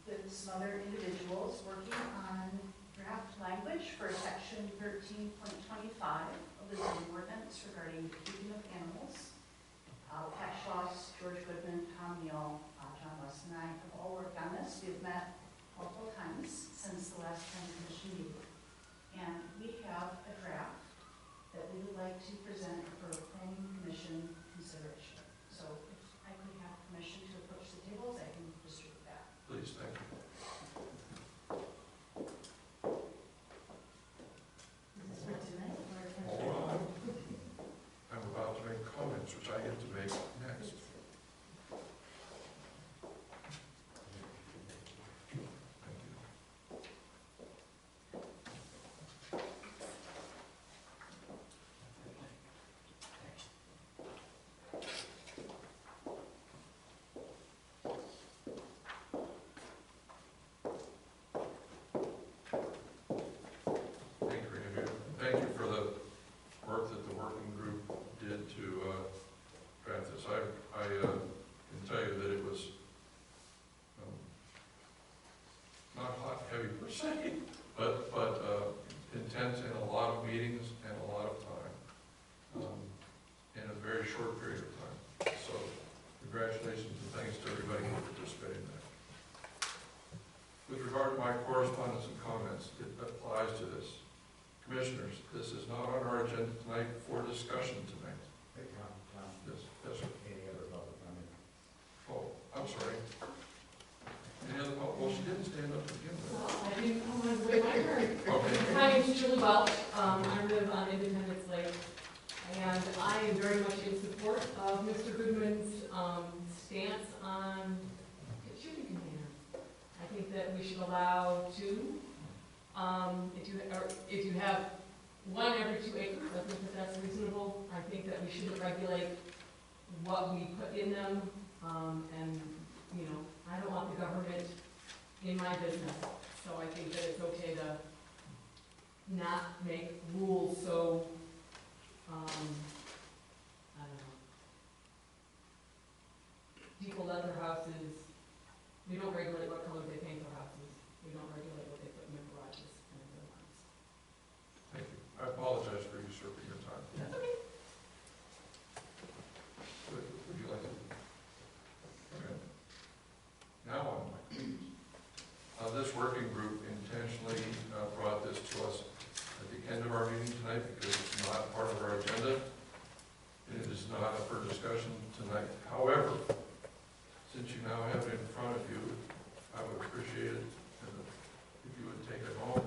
with some other individuals working on draft language for section 13.25 of the zoning ordinance regarding the keeping of animals. Pat Schloss, George Goodman, Tom Neal, John West, and I have all worked on this. We've met multiple times since the last planning commission meeting. And we have a draft that we would like to present for planning commission consideration. So if I could have permission to approach the tables, I can distribute that. Please, thank you. Is this for tonight or for? Hold on. I'm about to make comments, which I get to make next. So congratulations and thanks to everybody who participated in that. With regard to my correspondence and comments, it applies to this. Commissioners, this is not on our agenda tonight for discussion tonight. Hey, Tom, Yes, yes, sir. any other public comment? Oh, I'm sorry. Any other, well, she didn't stand up to begin with. I didn't come on with my turn. Okay. My name's Julie Welch. I live on Independence Lake, and I am very much in support of Mr. Goodman's stance on shipping containers. I think that we should allow two. If you have one every 2 acres, I think that that's reasonable. I think that we shouldn't regulate what we put in them, and, you know, I don't want the government in my business, so I think that it's okay to not make rules so, I don't know. People let their houses, we don't regulate what color they paint their houses, we don't regulate what they put in their garages and their lawns. Thank you. I apologize for usurping your time. That's okay. Would you like to? Okay. Now on, Mike, please. This working group intentionally brought this to us at the end of our meeting tonight because it's not part of our agenda. It is not up for discussion tonight. However, since you now have it in front of you, I would appreciate it if you would take it home,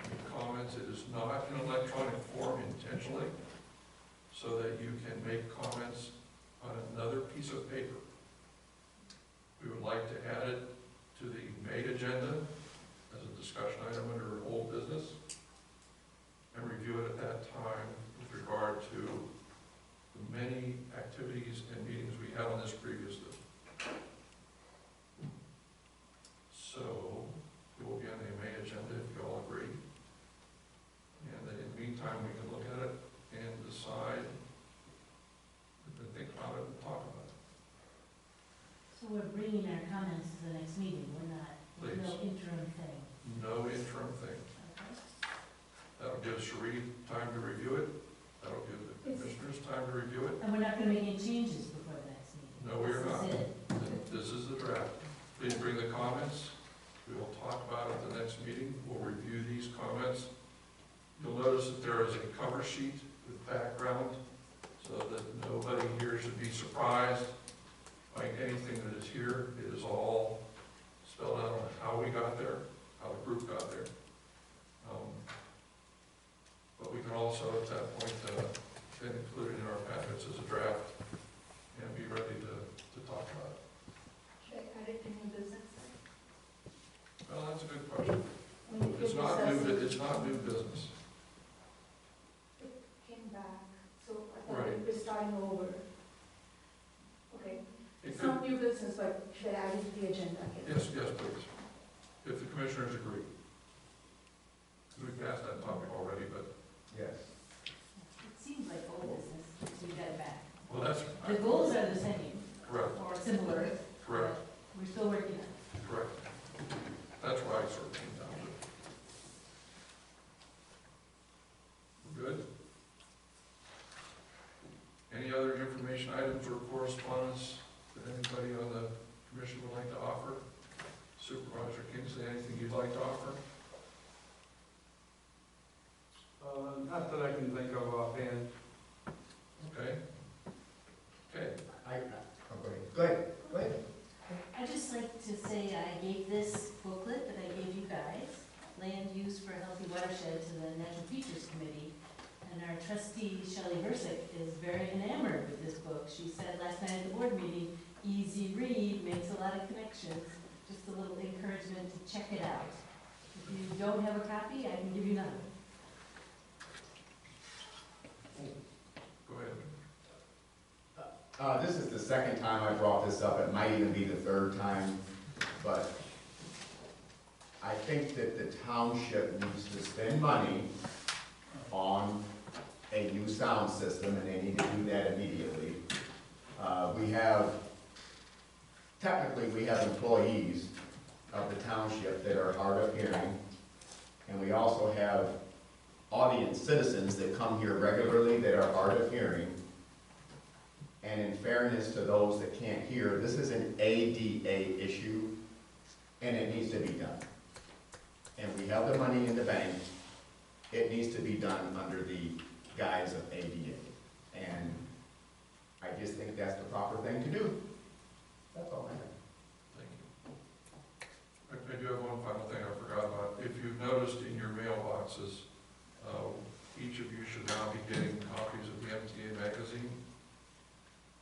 make comments. It is not in electronic form intentionally, so that you can make comments on another piece of paper. We would like to add it to the May agenda as a discussion item under old business and review it at that time with regard to the many activities and meetings we had on this previously. So it will be on the May agenda if you all agree. And then in the meantime, we can look at it and decide, and think about it and talk about it. So we're bringing our comments to the next meeting, we're not, there's no interim thing. No interim thing. Okay. That'll give Sheree time to review it. That'll give the commissioners time to review it. And we're not gonna make any changes before the next meeting? No, we are not. This is it? This is the draft. Please bring the comments. We will talk about it at the next meeting. We'll review these comments. You'll notice that there is a cover sheet with background so that nobody here should be surprised by anything that is here. It is all spelled out on how we got there, how the group got there. But we can also, at that point, then include it in our packets as a draft and be ready to talk about it. Should I add it to new business? Well, that's a good question. When you It's get not this, new, it's not new business. it came back, so I thought Right. we're starting over. Okay, It it's could, not new business, but should I add it to the agenda again? yes, please, if the commissioners agree. Because we passed that topic already, but, Yes. It seems like old business, so we got it back. well, that's, The goals are the same, correct, or similar, correct, but we're still working on it. correct. That's where I sort of came down to. We're good? Any other information items or correspondence that anybody on the commission would like to offer? Supervisor Kingsley, anything you'd like to offer? Not that I can think of offhand. Okay. Okay, Go ahead. I'd just like to say I gave this booklet that I gave you guys, Land Use for a Healthy Watershed, to the Natural Features Committee. And our trustee, Shelley Versick, is very enamored with this book. She said last night at the board meeting, easy read, makes a lot of connections. Just a little encouragement to check it out. If you don't have a copy, I can give you another. go ahead. This is the second time I brought this up. It might even be the third time, but I think that the township needs to spend money on a new sound system, and they need to do that immediately. Technically, we have employees of the township that are hard of hearing, and we also have audience citizens that come here regularly that are hard of hearing. And in fairness to those that can't hear, this is an ADA issue, and it needs to be done. And we have the money in the bank, it needs to be done under the guise of ADA. And I just think that's the proper thing to do. That's all I have. Thank you. I do have one final thing I forgot about. If you've noticed in your mailboxes, each of you should now be getting copies of the MTA magazine.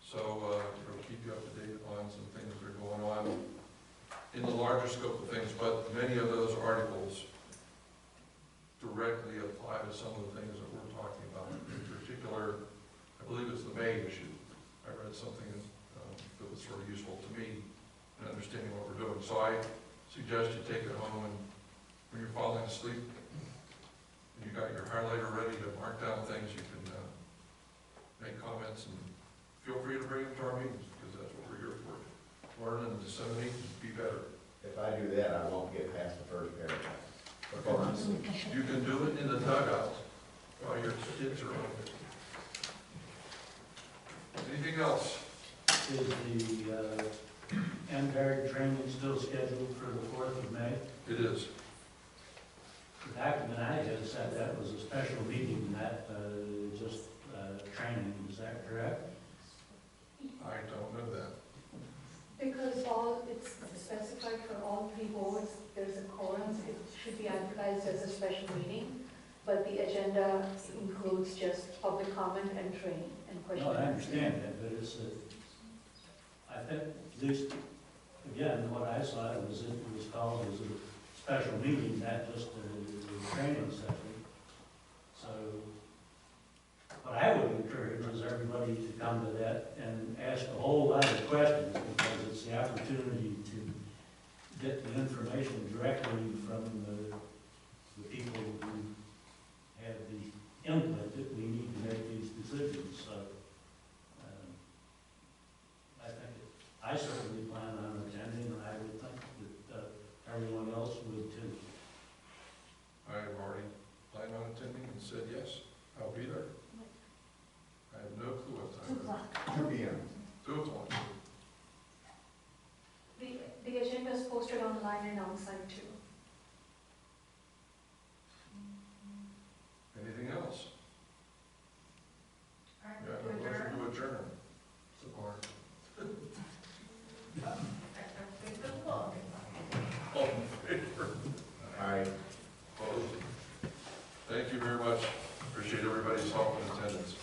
So it'll keep you up to date on some things that are going on in the larger scope of things, but many of those articles directly apply to some of the things that we're talking about. In particular, I believe it's the May issue. I read something that was sort of useful to me in understanding what we're doing. So I suggest you take it home and when you're falling asleep and you got your highlighter ready to mark down things, you can make comments and feel free to bring them to our meetings because that's what we're here for. Learn and disseminate and be better. If I do that, I won't get past the first paragraph. Before I'm asleep. You can do it in the dugout while your kids are on it. Anything else? Is the MPARD training still scheduled for the 4th of May? It is. The document I had said that was a special meeting, not just training. Is that correct? I don't know that. Because it's specified for all 3 boards, there's a quorum, it should be advertised as a special meeting, but the agenda includes just public comment and training and question. No, I understand that, but it's I think, at least, again, what I saw it was called as a special meeting, not just a training session. So, what I would encourage is everybody to come to that and ask a whole lot of questions, because it's the opportunity to get the information directly from the people who have the input that we need to make these decisions. So, I certainly plan on attending, and I would think that everyone else would too. I have already planned on attending and said yes, I'll be there. I have no clue what 2 time. o'clock. 2 p.m. 2 o'clock. The agenda is posted online and on site too. Anything else? I You have a motion to adjourn. Support. All in favor? Aye. Opposed? Thank you very much. Appreciate everybody's help and attendance.